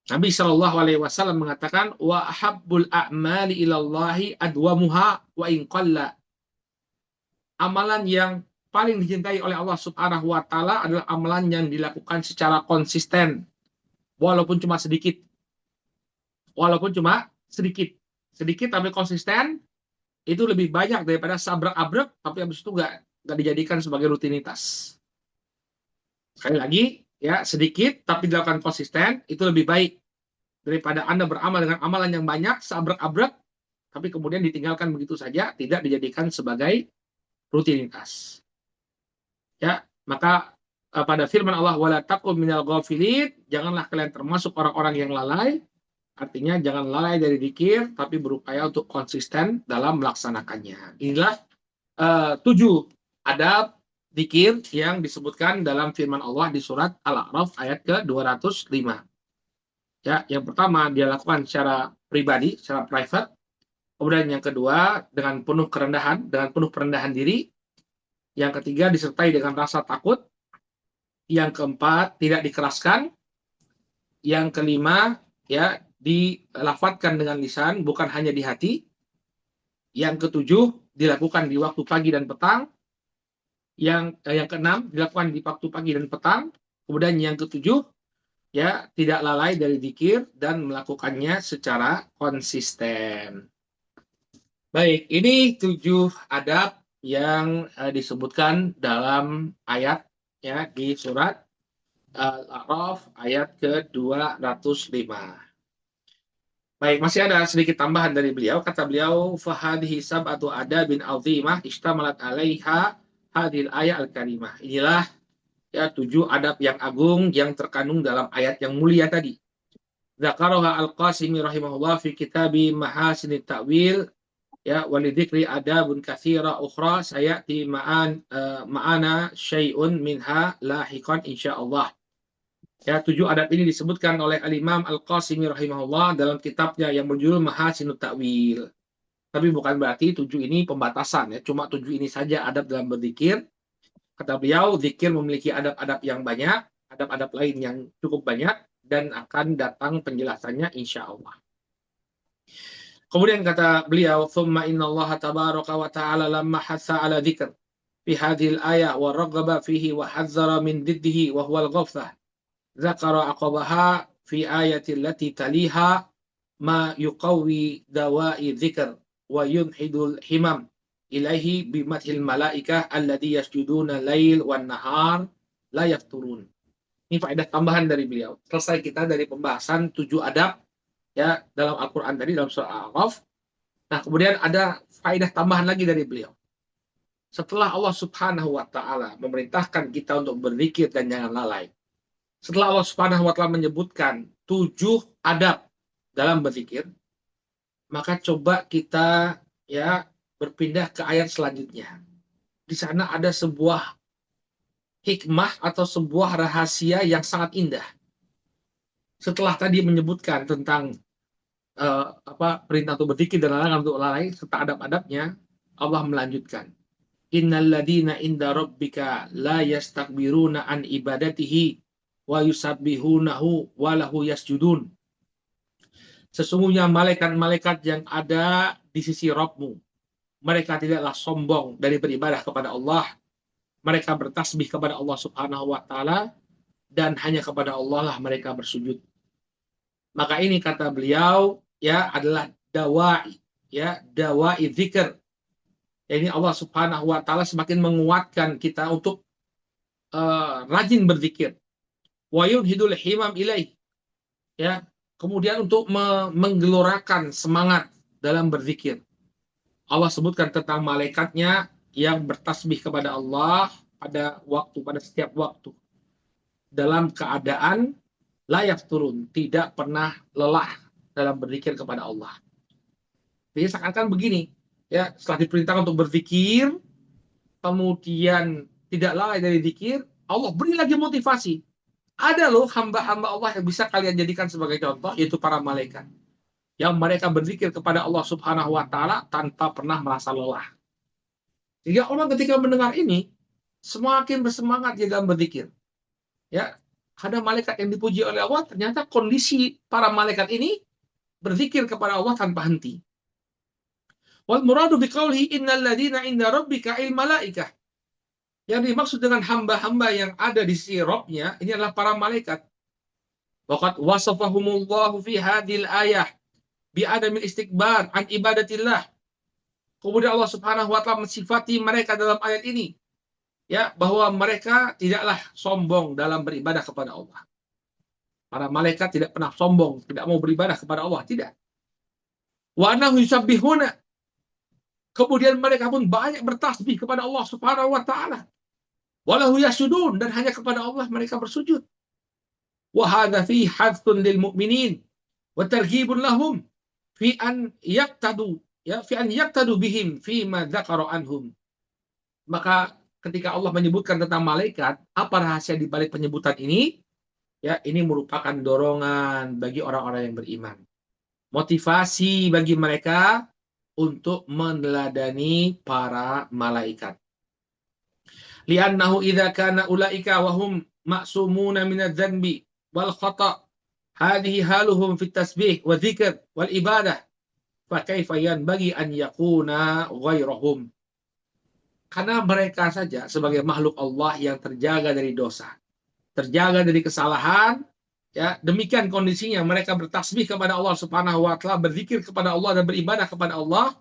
Nabi Shallallahu Alaihi Wasallam mengatakan, wa ahabbul a'mali ilallahi adwamuha wa in qalla. Amalan yang paling dicintai oleh Allah Subhanahu wa Ta'ala adalah amalan yang dilakukan secara konsisten, walaupun cuma sedikit. Sedikit tapi konsisten, itu lebih banyak daripada sabrak-abrek tapi habis itu nggak dijadikan sebagai rutinitas. Sekali lagi, ya, sedikit tapi dilakukan konsisten itu lebih baik daripada Anda beramal dengan amalan yang banyak, sabrak-abrek, tapi kemudian ditinggalkan begitu saja, tidak dijadikan sebagai rutinitas. Ya, maka pada firman Allah wala takum minal ghafilin, janganlah kalian termasuk orang-orang yang lalai. Artinya jangan lalai dari zikir, tapi berupaya untuk konsisten dalam melaksanakannya. Inilah 7 adab zikir yang disebutkan dalam firman Allah di surat Al-A'raf ayat ke-205. Ya, yang pertama dia lakukan secara pribadi, secara private. Kemudian yang kedua dengan penuh perendahan diri. Yang ketiga disertai dengan rasa takut. Yang keempat tidak dikeraskan. yang kelima, ya, dilafadzkan dengan lisan, bukan hanya di hati. Yang ketujuh, dilakukan di waktu pagi dan petang. Yang keenam, dilakukan di waktu pagi dan petang. Kemudian yang ketujuh, ya, tidak lalai dari zikir dan melakukannya secara konsisten. Baik, ini 7 adab yang disebutkan dalam ayat, ya, di surat Al-A'raf ayat ke-205. Baik, masih ada sedikit tambahan dari beliau. Kata beliau, fahadhi sab'atu adabin azimah istamalat 'alaiha hadhil ayat al-karimah. Inilah, ya, 7 adab yang agung yang terkandung dalam ayat yang mulia tadi. Dzakaraha Al-Qasimi rahimahullah fi kitabi Mahasinit Ta'wil, ya, walidikri adabun katsira ukhra sayati ma'ana syai'un minha lahiqan insyaallah. Ya, 7 adab ini disebutkan oleh Al-Imam Al-Qasimi rahimahullah dalam kitabnya yang berjudul Mahasinut Ta'wil. Tapi bukan berarti 7 ini pembatasan, ya, cuma 7 ini saja adab dalam berzikir. Kata beliau, zikir memiliki adab-adab yang banyak, adab-adab lain yang cukup banyak, dan akan datang penjelasannya insya Allah. Kemudian kata beliau, "Tsumma innallaha tabaraka wa ta'ala lamma hassa 'ala dzikr fi hadhil ayah wa raghaba fihi wa hazzara min diddihi wa huwa al-ghaflah. Dzakara aqabaha fi ayati allati taliha ma yuqawwi dawa'i dzikr wa yunhidul himam ilaihi bimathil malaikah alladhi yasjuduna lail wan nahar la yafturun." Ini faedah tambahan dari beliau. Selesai kita dari pembahasan 7 adab, ya, dalam Al-Quran tadi, dalam surah Al-A'raf. Nah, kemudian ada faedah tambahan lagi dari beliau. Setelah Allah Subhanahu wa Ta'ala memerintahkan kita untuk berzikir dan jangan lalai, setelah Allah Subhanahu wa Ta'ala menyebutkan 7 adab dalam berzikir, maka coba kita, ya, berpindah ke ayat selanjutnya. Di sana ada sebuah hikmah atau sebuah rahasia yang sangat indah. Setelah tadi menyebutkan tentang perintah untuk berzikir dan larangan untuk lalai serta adab-adabnya, Allah melanjutkan, innalladzina inda rabbika la yastakbiruna an ibadatihi wa yusabbihunahu wa lahu yasjudun. Sesungguhnya malaikat-malaikat yang ada di sisi Rabbmu, mereka tidaklah sombong dari beribadah kepada Allah. Mereka bertasbih kepada Allah Subhanahu wa Ta'ala, dan hanya kepada Allah lah mereka bersujud. Maka ini kata beliau, ya, adalah dawai, ya, dawai zikr. Ini Allah Subhanahu wa Ta'ala semakin menguatkan kita untuk rajin berzikir. Wa yunhidul himam ilaih, ya, kemudian untuk menggelorakan semangat dalam berzikir. Allah sebutkan tentang malaikatnya yang bertasbih kepada Allah pada setiap waktu, dalam keadaan layak turun, tidak pernah lelah dalam berzikir kepada Allah. Jadi seakan-akan begini, ya, setelah diperintahkan untuk berzikir, kemudian tidak lalai dari zikir, Allah beri lagi motivasi. Ada loh hamba-hamba Allah yang bisa kalian jadikan sebagai contoh, yaitu para malaikat, yang mereka berzikir kepada Allah Subhanahu wa Ta'ala tanpa pernah merasa lelah. Sehingga orang ketika mendengar ini semakin bersemangat di dalam berzikir. Ya, ada malaikat yang dipuji oleh Allah, ternyata kondisi para malaikat ini berzikir kepada Allah tanpa henti. Wal muradu biqaulihi innal ladzina inda rabbika il malaikah. Yang dimaksud dengan hamba-hamba yang ada di sisi Rabb-nya, ini adalah para malaikat. Waqad wasafahumullahu fi hadhil ayah bi adamil istikbar an ibadatillah. Kemudian Allah Subhanahu wa Ta'ala mensifati mereka dalam ayat ini, ya, bahwa mereka tidaklah sombong dalam beribadah kepada Allah. Para malaikat tidak pernah sombong, tidak mau beribadah kepada Allah, tidak. Wa annahum yusabbihuna. Kemudian mereka pun banyak bertasbih kepada Allah Subhanahu wa Ta'ala. Wa lahu yasjudun, dan hanya kepada Allah mereka bersujud. Wa hadza fi hadthun lil mu'minin wa targhibun lahum fi an yaqtadu, ya, fi an yaqtadu bihim fi ma dzakara anhum. Maka ketika Allah menyebutkan tentang malaikat, apa rahasia di balik penyebutan ini? Ya, ini merupakan dorongan bagi orang-orang yang beriman. Motivasi bagi mereka untuk meneladani para malaikat. Li'annahu idza kana ulaika wa hum ma'sumuna minadz-dzanbi wal khata' hadhihi haluhum fit tasbih wa dzikr wal ibadah fa kaifa yanbaghi an yakuna ghairahum. Karena mereka saja sebagai makhluk Allah yang terjaga dari dosa, terjaga dari kesalahan, ya, demikian kondisinya mereka bertasbih kepada Allah Subhanahu wa taala, berzikir kepada Allah dan beribadah kepada Allah,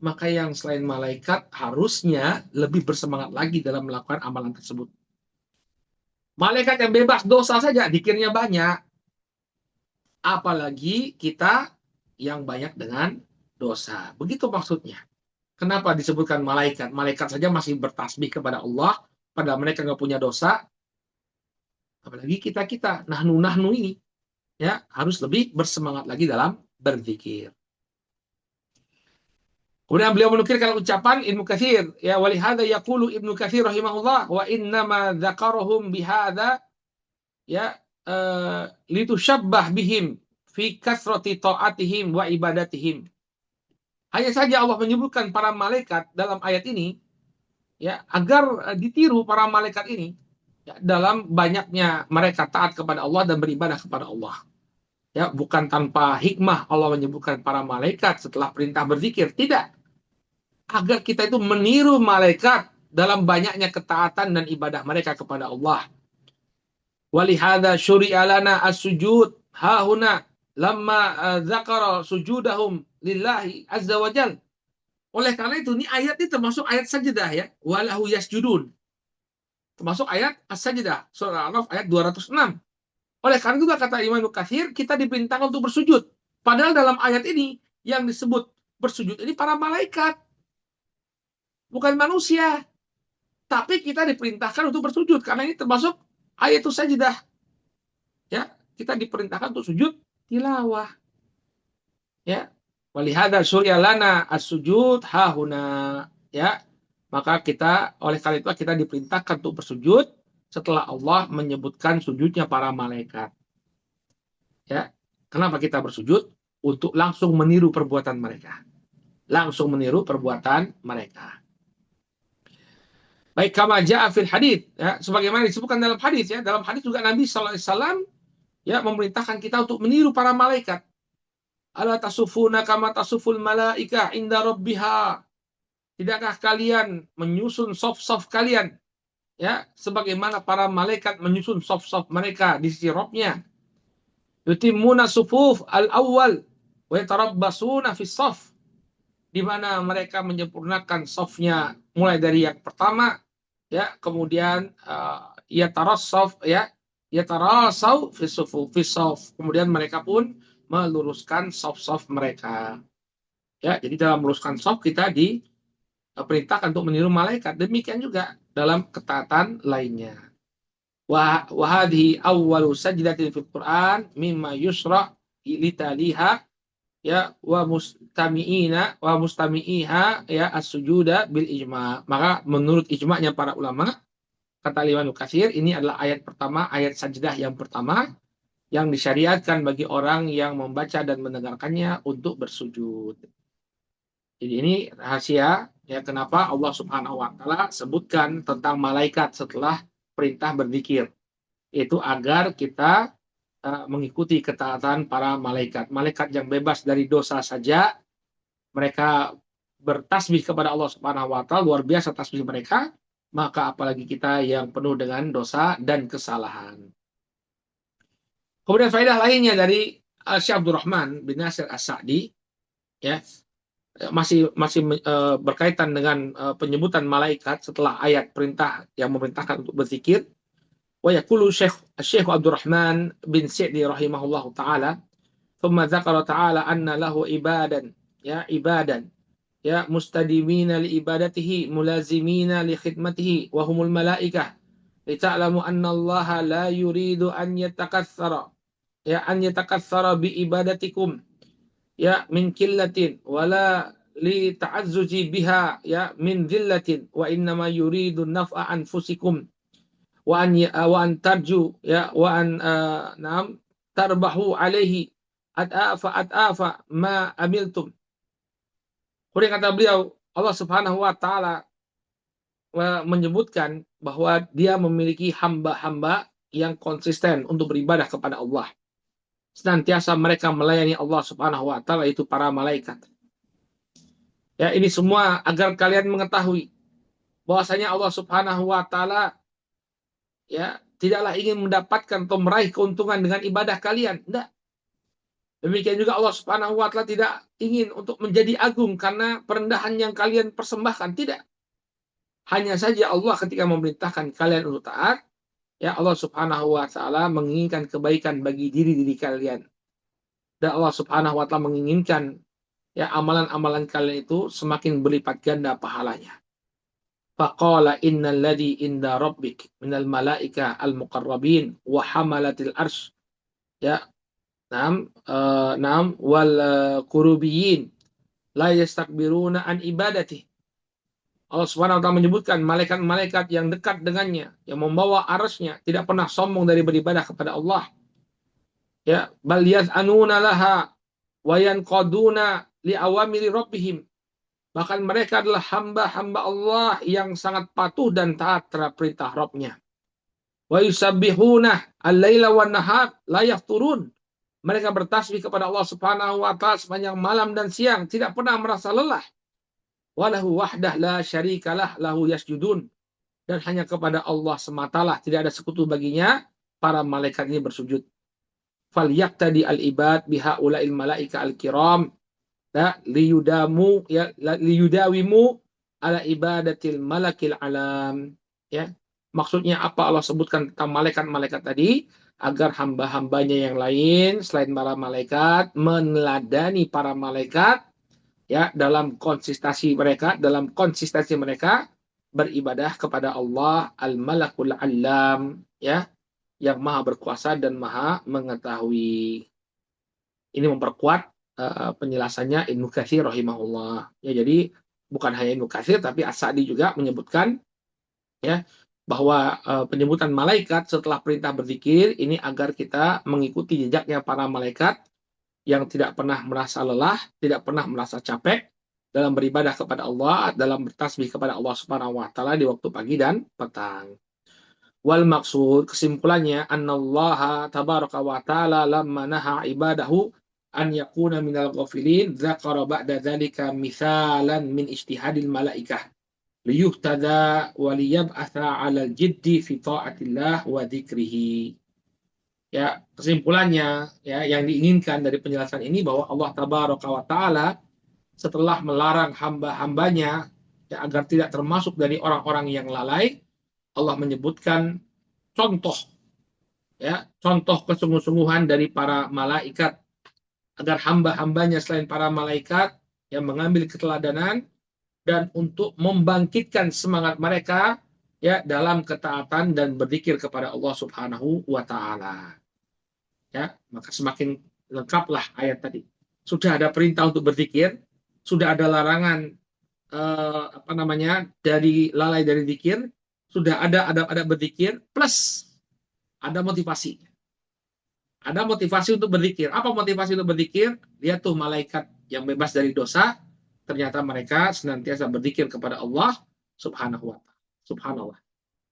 maka yang selain malaikat harusnya lebih bersemangat lagi dalam melakukan amalan tersebut. Malaikat yang bebas dosa saja zikirnya banyak, apalagi kita yang banyak dengan dosa. Begitu maksudnya. Kenapa disebutkan malaikat? Malaikat saja masih bertasbih kepada Allah, padahal mereka nggak punya dosa. Apalagi kita, nahnu ini, ya, harus lebih bersemangat lagi dalam berzikir. Kemudian beliau menukilkan ucapan Ibnu Katsir, ya, walihada yaqulu Ibnu Katsir rahimahullah wa innama dzakarahum bihadza, ya, litushabbah bihim fi kasrati ta'atihim wa ibadatihim. Hanya saja Allah menyebutkan para malaikat dalam ayat ini, ya, agar ditiru para malaikat ini, ya, dalam banyaknya mereka taat kepada Allah dan beribadah kepada Allah. Ya, bukan tanpa hikmah Allah menyebutkan para malaikat setelah perintah berzikir, tidak. Agar kita itu meniru malaikat dalam banyaknya ketaatan dan ibadah mereka kepada Allah. Walihada syuri'a lana as-sujud hahuna lamma dzakara sujudahum lillahi azza wajal. Oleh karena itu, ini ayat ini termasuk ayat sajdah, ya, walahu yasjudun. Termasuk ayat as-sajdah, surah Al-Araf ayat 206. Oleh karena itu kata Imam Katsir, kita diperintahkan untuk bersujud. Padahal dalam ayat ini yang disebut bersujud ini para malaikat, bukan manusia. Tapi kita diperintahkan untuk bersujud karena ini termasuk ayatul sajdah. Ya, kita diperintahkan untuk sujud tilawah. Ya. Walihada surya lana as-sujud hahuna, ya. Maka kita, oleh karena itu kita diperintahkan untuk bersujud setelah Allah menyebutkan sujudnya para malaikat. Ya. Kenapa kita bersujud? Untuk langsung meniru perbuatan mereka. Langsung meniru perbuatan mereka. Baik, kama ja'a fil hadits, ya, sebagaimana disebutkan dalam hadis, ya. Dalam hadis juga Nabi sallallahu alaihi wasallam, ya, memerintahkan kita untuk meniru para malaikat. Ala tasufuna kama tasuful malaika inda rabbiha. Tidakkah kalian menyusun saf-saf kalian, ya, sebagaimana para malaikat menyusun saf-saf mereka di sisi Rabb-nya. Yutimmuna sufuf al-awwal wa yatarabbasuna fi saf. Di mana mereka menyempurnakan safnya mulai dari yang pertama, ya, kemudian yatarassaf, ya, yatarasau fi saf. Kemudian mereka pun meluruskan saf-saf mereka. Ya, jadi dalam meluruskan saf kita diperintahkan untuk meniru malaikat. Demikian juga dalam ketaatan lainnya. Wa hadhihi awwalu sajdatin fil Qur'an mimma yusra litaliha, ya, wa mustami'iha, ya, as-sujuda bil ijma'. Maka menurut ijma'nya para ulama, kata Imam Katsir, ini adalah ayat pertama, ayat sajdah yang pertama yang disyariatkan bagi orang yang membaca dan mendengarkannya untuk bersujud. Jadi ini rahasia, ya, kenapa Allah Subhanahu wa taala sebutkan tentang malaikat setelah perintah berzikir. Itu agar kita mengikuti ketaatan para malaikat. Malaikat yang bebas dari dosa saja, mereka bertasbih kepada Allah Subhanahu wa taala, luar biasa tasbih mereka, maka apalagi kita yang penuh dengan dosa dan kesalahan. Kemudian faedah lainnya dari Syekh Abdurrahman bin Nasir As-Sa'di, ya, masih berkaitan dengan penyebutan malaikat setelah ayat perintah yang memerintahkan untuk berzikir. Wa yaqulu Syekh Abdurrahman bin Sa'di rahimahullahu taala, thumma dzakara ta'ala anna lahu ibadan, ya, mustadimina li ibadatihi mulazimina li khidmatihi wa humul malaikah lita'lamu anna Allah la yuridu an yatakatsara, ya, an yatakatsara bi ibadatikum, ya, min qillatin wala li ta'azzuji biha, ya, min dhillatin wa innama yuridu naf'a anfusikum wa an tarju, ya, wa an tarbahu alaihi at'afa ma amiltum. Kemudian kata beliau, Allah Subhanahu wa taala menyebutkan bahwa dia memiliki hamba-hamba yang konsisten untuk beribadah kepada Allah. senantiasa mereka melayani Allah Subhanahu wa taala, itu para malaikat. Ya, ini semua agar kalian mengetahui bahwasanya Allah Subhanahu wa taala ya tidaklah ingin mendapatkan atau meraih keuntungan dengan ibadah kalian. Tidak. Demikian juga Allah Subhanahu wa taala tidak ingin untuk menjadi agung karena perendahan yang kalian persembahkan. Tidak. Hanya saja Allah ketika memerintahkan kalian untuk taat, ya Allah Subhanahu wa taala menginginkan kebaikan bagi diri-diri kalian. Dan Allah Subhanahu wa taala menginginkan ya amalan-amalan kalian itu semakin berlipat ganda pahalanya. Faqala innal ladzi inda rabbik minal malaika al-muqarrabin wa hamalatil arsy ya wal qurubiyin la yastakbiruna an ibadati. Allah Subhanahu wa taala menyebutkan malaikat-malaikat yang dekat dengannya, yang membawa arasnya, tidak pernah sombong dari beribadah kepada Allah. Ya, bal yaz'anuna laha wa yanqaduna li awamiri rabbihim. Bahkan mereka adalah hamba-hamba Allah yang sangat patuh dan taat terhadap perintah Rabb-nya. Wa yusabbihuna al-laila wan nahar la yafturun. Mereka bertasbih kepada Allah Subhanahu wa taala sepanjang malam dan siang, tidak pernah merasa lelah. Walahu wahdah la syarikalah lahu yasjudun. Dan hanya kepada Allah sematalah, tidak ada sekutu baginya, para malaikat ini bersujud. Falyaqtadi al-ibad bihaula'il malaika al-kiram la liyudawimu ala ibadatil malakil alam. Ya, maksudnya apa Allah sebutkan tentang malaikat-malaikat tadi? Agar hamba-hambanya yang lain selain para malaikat meneladani para malaikat ya dalam konsistensi mereka beribadah kepada Allah al-malakul alam, ya, yang maha berkuasa dan maha mengetahui. Ini memperkuat penjelasannya Ibnu Katsir rahimahullah. Ya, jadi bukan hanya Ibnu Katsir tapi As-Sa'di juga menyebutkan ya bahwa penyebutan malaikat setelah perintah berzikir ini agar kita mengikuti jejaknya para malaikat yang tidak pernah merasa lelah, tidak pernah merasa capek dalam beribadah kepada Allah, dalam bertasbih kepada Allah Subhanahu wa taala di waktu pagi dan petang. Wal maksud, kesimpulannya, annallaha tabaraka wa ta'ala lamma naha ibadahu an yakuna minal ghafilin dzakara ba'da dzalika mithalan min ijtihadil malaikah liyuhtada wa liyab'atha 'alal jiddi fi ta'atillah wa dzikrihi. Ya, kesimpulannya ya yang diinginkan dari penjelasan ini bahwa Allah tabaraka wa ta'ala setelah melarang hamba-hambanya ya, agar tidak termasuk dari orang-orang yang lalai, Allah menyebutkan contoh ya, contoh kesungguh-sungguhan dari para malaikat agar hamba-hambanya selain para malaikat yang mengambil keteladanan dan untuk membangkitkan semangat mereka ya dalam ketaatan dan berzikir kepada Allah Subhanahu wa taala. Ya, maka semakin lengkaplah ayat tadi. Sudah ada perintah untuk berzikir, sudah ada larangan dari lalai dari zikir, sudah ada adab-adab berzikir, plus ada motivasi. Ada motivasi untuk berzikir. Apa motivasi untuk berzikir? Lihat tuh malaikat yang bebas dari dosa, ternyata mereka senantiasa berzikir kepada Allah Subhanahu wa taala. Subhanallah.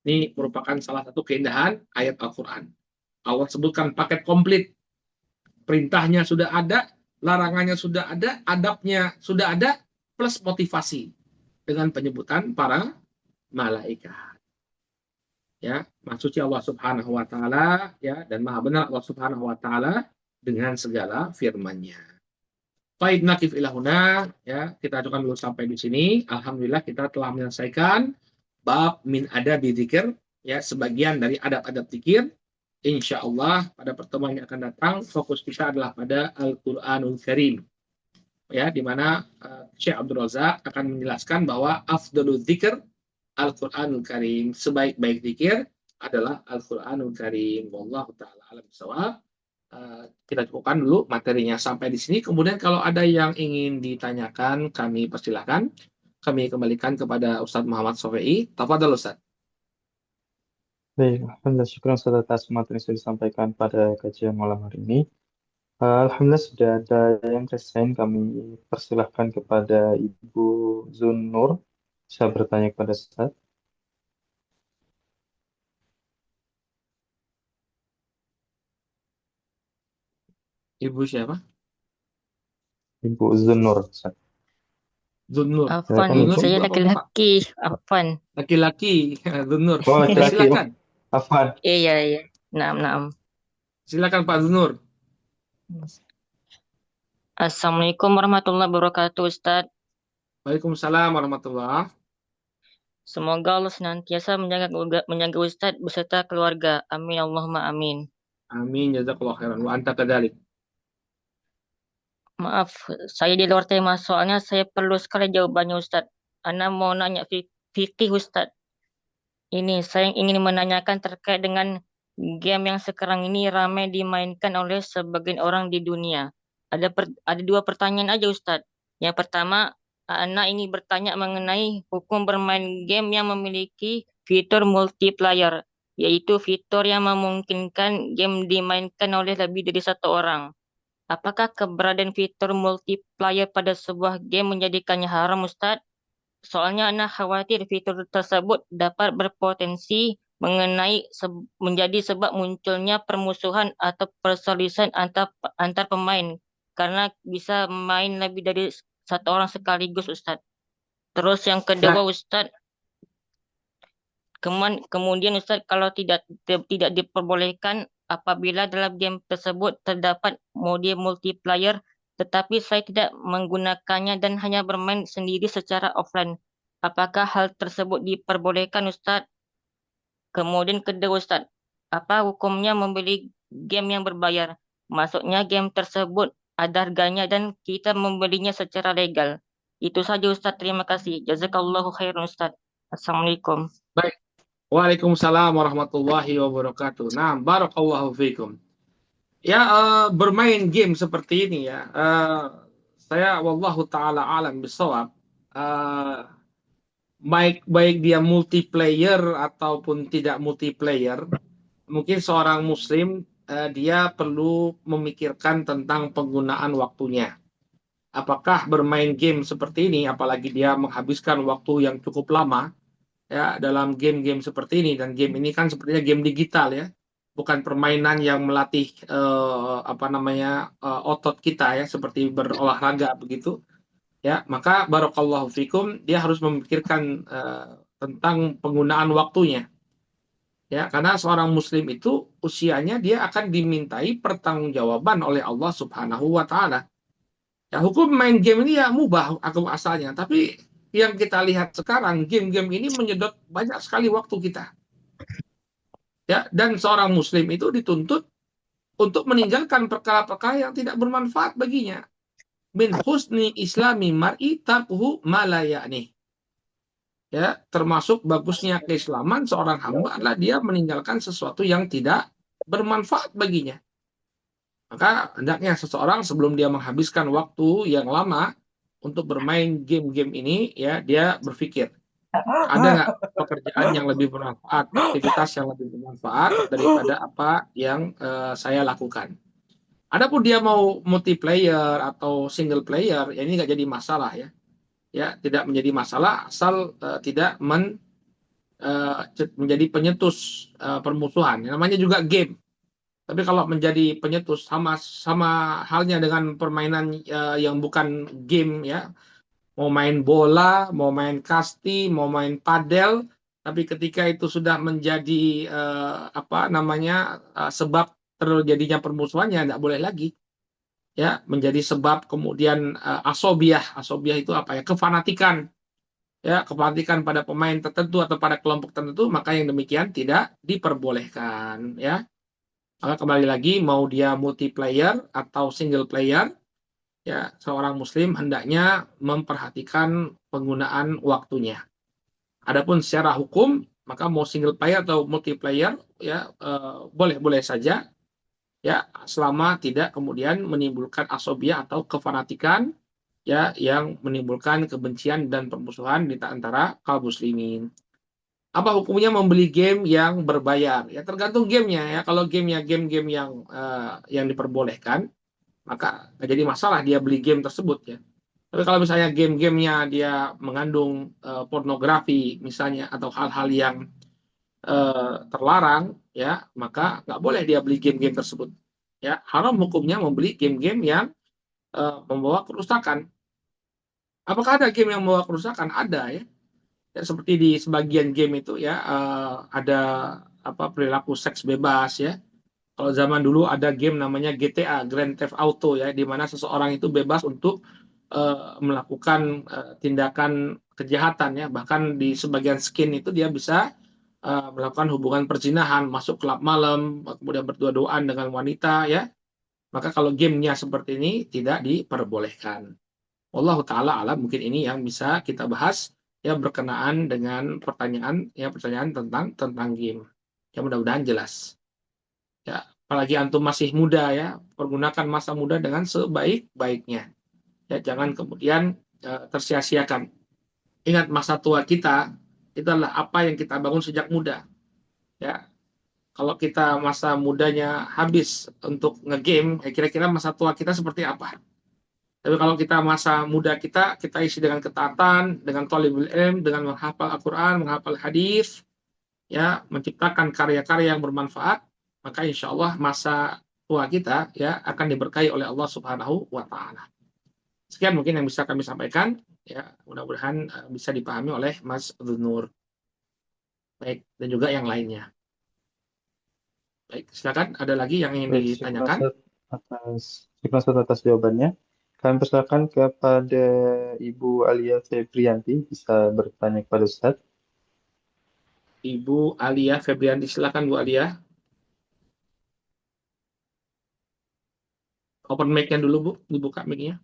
Ini merupakan salah satu keindahan ayat Al-Qur'an. Allah sebutkan paket komplit. Perintahnya sudah ada, larangannya sudah ada, adabnya sudah ada, plus motivasi dengan penyebutan para malaikat. Ya, maksudnya Allah Subhanahu wa taala ya dan maha benar Allah Subhanahu wa taala dengan segala firman-Nya. Baik, nakif ilahuna ya, kita ajukan dulu sampai di sini. Alhamdulillah kita telah menyelesaikan bab min adabi dzikir ya, sebagian dari adab-adab zikir. Insya Allah pada pertemuan yang akan datang fokus kita adalah pada Al-Qur'anul Karim. Ya, di mana Syekh Abdul Razak akan menjelaskan bahwa afdalul dzikir Al-Qur'anul Karim, sebaik-baik zikir adalah Al-Qur'anul Karim. Wallahu taala alam bisawab. Kita cukupkan dulu materinya sampai di sini. Kemudian kalau ada yang ingin ditanyakan, kami persilahkan. Kami kembalikan kepada Ustadz Muhammad Sofei. Tafadhol Ustadz. Baik, alhamdulillah syukur atas materi yang sudah disampaikan pada kajian malam hari ini. Alhamdulillah sudah ada yang resign, kami persilahkan kepada Ibu Zun Nur. Bisa bertanya kepada Ustaz. Ibu siapa? Ibu Zunur, Ustaz. Zunnur. Afwan, Silakan ini Ibu. saya Ibu apa bapak? laki-laki. Afwan. Laki-laki. Zunnur. Oh, laki-laki. Oh, Silakan. Afwan. Iya, iya. Naam, naam. Silakan Pak Zunnur. Assalamualaikum warahmatullahi wabarakatuh, Ustaz. Waalaikumsalam warahmatullah. Semoga Allah senantiasa menjaga Ustaz beserta keluarga. Amin, Allahumma amin. Amin. Jazakallah khairan. Wa anta kadzalik. Maaf, saya di luar tema. Soalnya saya perlu sekali jawabannya, Ustaz. Ana mau nanya fikih, Ustaz. Ini saya ingin menanyakan terkait dengan game yang sekarang ini ramai dimainkan oleh sebagian orang di dunia. Ada dua pertanyaan aja, Ustadz. Yang pertama, Ana ingin bertanya mengenai hukum bermain game yang memiliki fitur multiplayer, yaitu fitur yang memungkinkan game dimainkan oleh lebih dari satu orang. Apakah keberadaan fitur multiplayer pada sebuah game menjadikannya haram, Ustadz? Soalnya Ana khawatir fitur tersebut dapat berpotensi menjadi sebab munculnya permusuhan atau perselisihan antar pemain karena bisa main lebih dari satu orang sekaligus, Ustadz. Terus yang kedua, Ya, Ustadz, kemudian Ustadz, kalau tidak diperbolehkan apabila dalam game tersebut terdapat mode multiplayer, tetapi saya tidak menggunakannya dan hanya bermain sendiri secara offline. Apakah hal tersebut diperbolehkan, Ustadz? Kemudian kedua, Ustadz, apa hukumnya membeli game yang berbayar? Maksudnya game tersebut ada harganya dan kita membelinya secara legal. Itu saja, Ustadz. Terima kasih. Jazakallahu khairan, Ustadz. Assalamualaikum. baik. Waalaikumsalam warahmatullahi wabarakatuh. Nah, barakallahu fiikum. Ya, bermain game seperti ini ya. Saya wallahu taala alam bisawab. Eh, baik dia multiplayer ataupun tidak multiplayer, mungkin seorang muslim dia perlu memikirkan tentang penggunaan waktunya. Apakah bermain game seperti ini, apalagi dia menghabiskan waktu yang cukup lama ya dalam game-game seperti ini, dan game ini kan sepertinya game digital ya, bukan permainan yang melatih otot kita ya seperti berolahraga begitu ya, maka barakallahu fikum dia harus memikirkan tentang penggunaan waktunya ya, karena seorang muslim itu usianya dia akan dimintai pertanggungjawaban oleh Allah Subhanahu wa taala. Ya, hukum main game ini ya mubah aku asalnya, tapi yang kita lihat sekarang game-game ini menyedot banyak sekali waktu kita. Ya, dan seorang muslim itu dituntut untuk meninggalkan perkara-perkara yang tidak bermanfaat baginya. Min husni islami mar'i tarkuhu ma la ya'ni. Ya, termasuk bagusnya keislaman seorang hamba adalah dia meninggalkan sesuatu yang tidak bermanfaat baginya. Maka hendaknya seseorang sebelum dia menghabiskan waktu yang lama untuk bermain game-game ini, ya dia berpikir, ada nggak pekerjaan yang lebih bermanfaat, aktivitas yang lebih bermanfaat daripada apa yang saya lakukan. Adapun dia mau multiplayer atau single player, ya ini nggak jadi masalah ya. Ya, tidak menjadi masalah asal tidak menjadi penyetus permusuhan. Namanya juga game. Tapi kalau menjadi penyetus sama sama halnya dengan permainan yang bukan game ya, mau main bola, mau main kasti, mau main padel, tapi ketika itu sudah menjadi sebab terjadinya permusuhannya, tidak boleh lagi ya, menjadi sebab kemudian asobiah itu apa ya, kefanatikan ya, kefanatikan pada pemain tertentu atau pada kelompok tertentu, maka yang demikian tidak diperbolehkan ya. Maka kembali lagi, mau dia multiplayer atau single player, ya seorang muslim hendaknya memperhatikan penggunaan waktunya. Adapun secara hukum, maka mau single player atau multiplayer, ya boleh-boleh saja, ya selama tidak kemudian menimbulkan asobiah atau kefanatikan, ya yang menimbulkan kebencian dan permusuhan di antara kaum muslimin. Apa hukumnya membeli game yang berbayar? Ya tergantung gamenya ya. Kalau gamenya game-game yang diperbolehkan, maka nggak jadi masalah dia beli game tersebut ya. Tapi kalau misalnya game-gamenya dia mengandung pornografi misalnya atau hal-hal yang terlarang ya, maka nggak boleh dia beli game-game tersebut. Ya, haram hukumnya membeli game-game yang membawa kerusakan. Apakah ada game yang membawa kerusakan? Ada ya. Ya, seperti di sebagian game itu ya ada perilaku seks bebas ya. Kalau zaman dulu ada game namanya GTA, Grand Theft Auto ya, di mana seseorang itu bebas untuk melakukan tindakan kejahatan ya. Bahkan di sebagian skin itu dia bisa melakukan hubungan perzinahan, masuk klub malam, kemudian berdua-duaan dengan wanita ya. Maka kalau gamenya seperti ini tidak diperbolehkan. Wallahu taala alam, mungkin ini yang bisa kita bahas ya berkenaan dengan pertanyaan tentang game. Ya mudah-mudahan jelas. Ya, apalagi antum masih muda ya, pergunakan masa muda dengan sebaik-baiknya. Ya, jangan kemudian tersia-siakan. Ingat masa tua kita itu adalah apa yang kita bangun sejak muda. Ya, kalau kita masa mudanya habis untuk ngegame, ya kira-kira masa tua kita seperti apa? Tapi kalau kita masa muda kita isi dengan ketaatan, dengan thalibul ilm, dengan menghafal Al-Quran, menghafal hadis, ya, menciptakan karya-karya yang bermanfaat, maka insya Allah masa tua kita ya akan diberkahi oleh Allah Subhanahu wa Ta'ala. Sekian mungkin yang bisa kami sampaikan, ya, mudah-mudahan bisa dipahami oleh Mas Dzunur. Baik, dan juga yang lainnya. Baik, silakan ada lagi yang ingin Baik, syukur ditanyakan. Ustaz atas jawabannya. Kami persilakan kepada Ibu Alia Febrianti bisa bertanya kepada Ustaz. Ibu Alia Febrianti, silakan Bu Alia. Open mic-nya dulu Bu, dibuka mic-nya.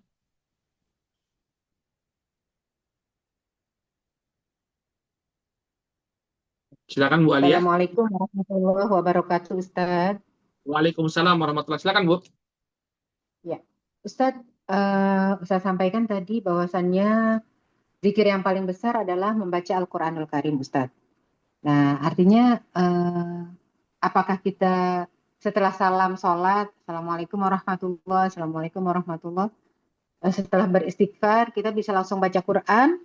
Silakan Bu Alia. Assalamualaikum warahmatullahi wabarakatuh, Ustaz. Waalaikumsalam warahmatullahi wabarakatuh. Silakan Bu. Ya, Ustaz, Ustaz sampaikan tadi bahwasannya zikir yang paling besar adalah membaca Al-Quranul Karim, Ustaz. Nah, artinya apakah kita setelah salam sholat, Assalamualaikum warahmatullahi, Assalamualaikum warahmatullahi, setelah beristighfar, kita bisa langsung baca Quran,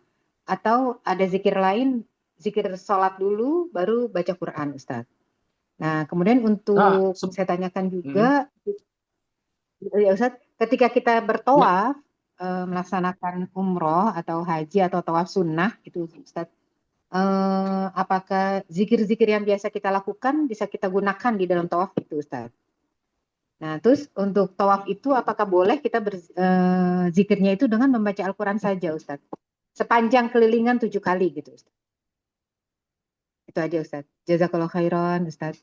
atau ada zikir lain, zikir sholat dulu, baru baca Quran, Ustaz. Nah, kemudian untuk saya tanyakan juga, ya Ustaz, ketika kita bertawaf, melaksanakan umroh atau haji atau tawaf sunnah, itu Ustaz, apakah zikir-zikir yang biasa kita lakukan bisa kita gunakan di dalam tawaf itu, Ustaz? Nah, terus untuk tawaf itu apakah boleh kita zikirnya itu dengan membaca Al-Quran saja, Ustaz? Sepanjang kelilingan 7 kali gitu, Ustaz. Itu aja, Ustaz. Jazakallah khairan, Ustaz.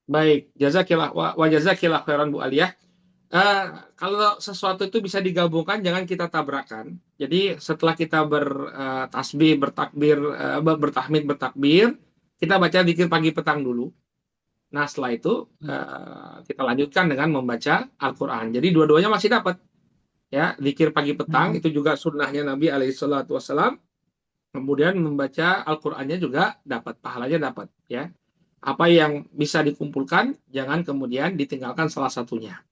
Baik, jazakillah wa jazakillah khairan Bu Alia. Kalau sesuatu itu bisa digabungkan, jangan kita tabrakan. Jadi setelah kita bertasbih, bertakbir, bertahmid, bertakbir, kita baca zikir pagi petang dulu. Nah, setelah itu kita lanjutkan dengan membaca Al-Quran. Jadi dua-duanya masih dapat. Ya, zikir pagi petang itu juga sunnahnya Nabi SAW. Kemudian membaca Al-Qur'annya juga dapat, pahalanya dapat, ya. Apa yang bisa dikumpulkan, jangan kemudian ditinggalkan salah satunya.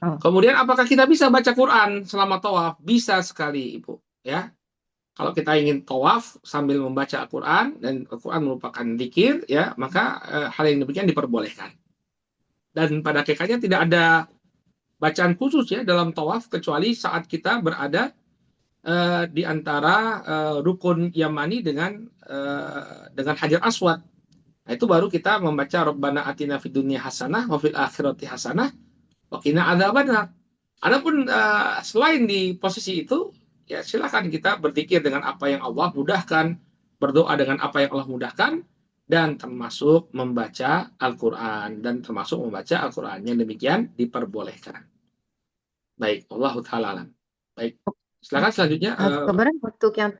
Kemudian apakah kita bisa baca Quran selama tawaf? Bisa sekali, Ibu, ya. Kalau kita ingin tawaf sambil membaca Al-Quran, dan Al-Quran merupakan zikir, ya, maka hal yang demikian diperbolehkan. Dan pada hakikatnya tidak ada bacaan khusus ya dalam tawaf, kecuali saat kita berada di antara rukun Yamani dengan Hajar Aswad. Nah, itu baru kita membaca Rabbana atina fid dunya hasanah wa fil akhirati hasanah wa qina adzabannar. Adapun selain di posisi itu, ya silakan kita berzikir dengan apa yang Allah mudahkan, berdoa dengan apa yang Allah mudahkan, dan termasuk membaca Al-Quran, dan termasuk membaca Al-Quran yang demikian diperbolehkan. Baik, Allahu ta'ala alam. Baik, silakan selanjutnya. Kemudian untuk yang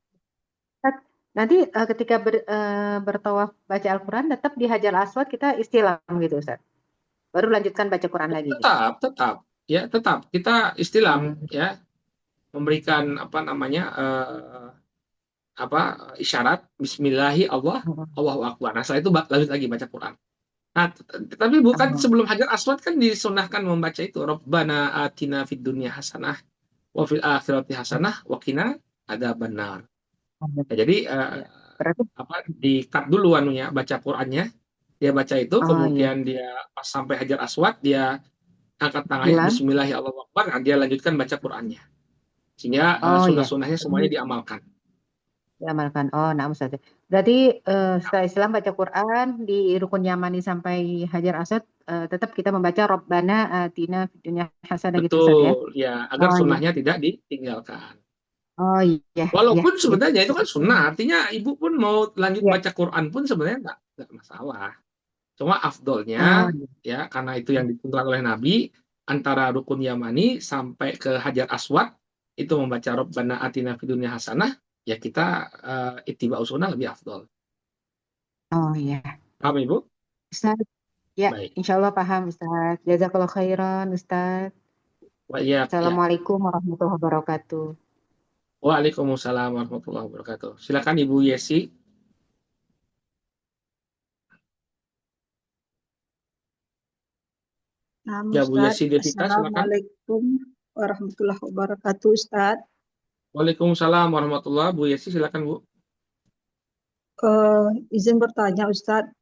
nanti ketika bertawaf baca Al-Quran, tetap di Hajar Aswad kita istilam gitu, Ustaz. Baru lanjutkan baca Quran lagi. Tetap. Ya, tetap. Kita istilam, ya. Memberikan isyarat Bismillahi Allahu Akbar. Nah, setelah itu lanjut lagi baca Quran. Nah, tapi bukan sebelum Hajar Aswad kan disunahkan membaca itu. Rabbana atina fid dunya hasanah wa fil akhirati hasanah wa qina adzabannar. Nah, jadi di-cut dulu baca Qur'annya, Dia baca itu, Oh iya, kemudian dia pas sampai Hajar Aswad, dia angkat tangannya, bilang. Bismillahirrahmanirrahim, nah, dia lanjutkan baca Qur'annya. Sehingga Oh iya, sunnah-sunnahnya semuanya diamalkan. diamalkan. Oh, nah Ustaz. Berarti setelah Islam baca Quran di rukun Yamani sampai Hajar Aswad, tetap kita membaca Rabbana atina fid dunya hasanah gitu Ustaz ya. Betul, ya, agar Oh iya. sunnahnya tidak ditinggalkan. Oh iya, iya. Walaupun Jadi sebenarnya itu kan sunnah, artinya ibu pun mau lanjut iya. baca Quran pun sebenarnya nggak masalah. Cuma Oh afdolnya, iya. ya, karena itu yang ditentukan oleh Nabi, antara rukun Yamani sampai ke Hajar Aswad, itu membaca Rabbana atina fid dunya hasanah, ya kita ittiba sunnah lebih afdol. Oh iya. Paham Ibu? Ustaz, ya, Baik. insya Allah paham Ustaz. Jazakallah khairan Ustaz. Ya, ya. Assalamualaikum warahmatullahi wabarakatuh. Waalaikumsalam warahmatullahi wabarakatuh. Silakan Ibu Yesi. Nah, Ya, Bu Ustadz, Yesi Devita, silakan. Assalamualaikum warahmatullahi wabarakatuh, Ustadz. Waalaikumsalam warahmatullahi wabarakatuh. Bu Yesi, silakan Bu. Izin bertanya, Ustadz,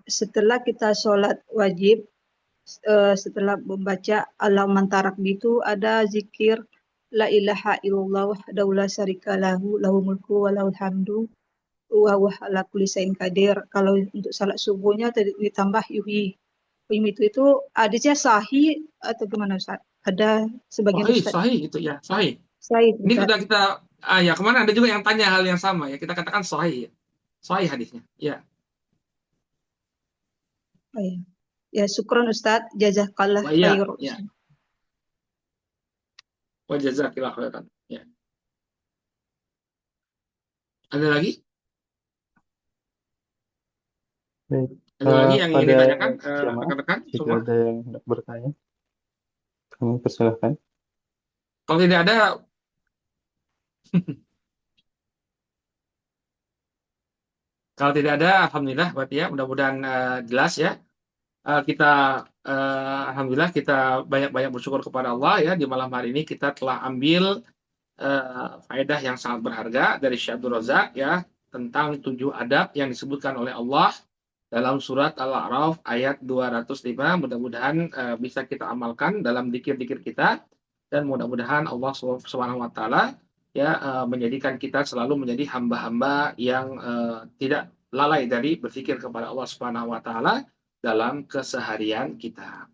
setelah kita sholat wajib, setelah membaca Al-Man Tarakbi itu ada zikir La ilaha illallah wahdahu la syarika lahu lahul mulku wa lahul hamdu wa huwa ala kulli syai'in qadir. Kalau untuk salat subuhnya tadi ditambah yuhyi itu hadisnya sahih atau gimana Ustaz? Ada sebagian Sahih, Ustaz sahih gitu ya, sahih. sahih Ini Ustaz. sudah kita, ya kemarin ada juga yang tanya hal yang sama ya. Kita katakan sahih, sahih hadisnya. Ya, Oh, ya. Ya, syukron Ustaz, jazakallah wa iya, khair. ya. Wa jazakillah khairan. Ya. Ada lagi? Baik, Ada lagi yang ingin pada ditanyakan, jamaah, rekan-rekan jika semua? ada yang hendak bertanya, kami persilahkan. Kalau tidak ada, kalau tidak ada, alhamdulillah, berarti ya, mudah-mudahan jelas ya. Kita alhamdulillah kita banyak-banyak bersyukur kepada Allah ya, di malam hari ini kita telah ambil faedah yang sangat berharga dari Syekh Abdul Razak ya, tentang 7 adab yang disebutkan oleh Allah dalam surat Al-A'raf ayat 205. Mudah-mudahan bisa kita amalkan dalam zikir-zikir kita, dan mudah-mudahan Allah Subhanahu wa taala ya menjadikan kita selalu menjadi hamba-hamba yang tidak lalai dari berpikir kepada Allah Subhanahu wa taala dalam keseharian kita.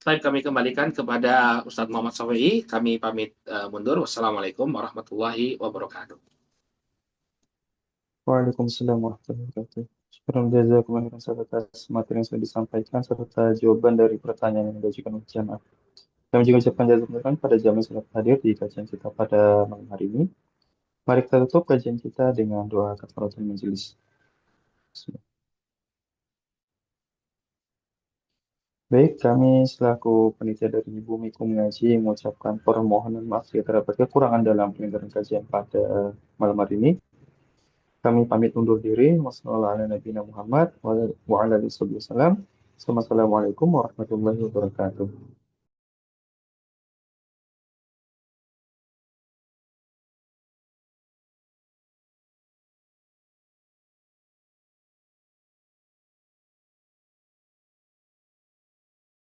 Baik, kami kembalikan kepada Ustadz Muhammad Sawi. Kami pamit mundur. Wassalamualaikum warahmatullahi wabarakatuh. Waalaikumsalam warahmatullahi wabarakatuh. Syukur jazakumullah khairan atas materi yang sudah disampaikan serta jawaban dari pertanyaan yang diajukan oleh jamaah. Kami juga ucapkan jazakumullah khairan pada jamaah yang sudah hadir di kajian kita pada malam hari ini. Mari kita tutup kajian kita dengan doa kafaratul majelis. Baik, kami selaku panitia dari Bumi Mengaji mengucapkan permohonan maaf ya terdapat kekurangan dalam penyelenggaraan kajian pada malam hari ini. Kami pamit undur diri. Wassalamualaikum warahmatullahi wabarakatuh.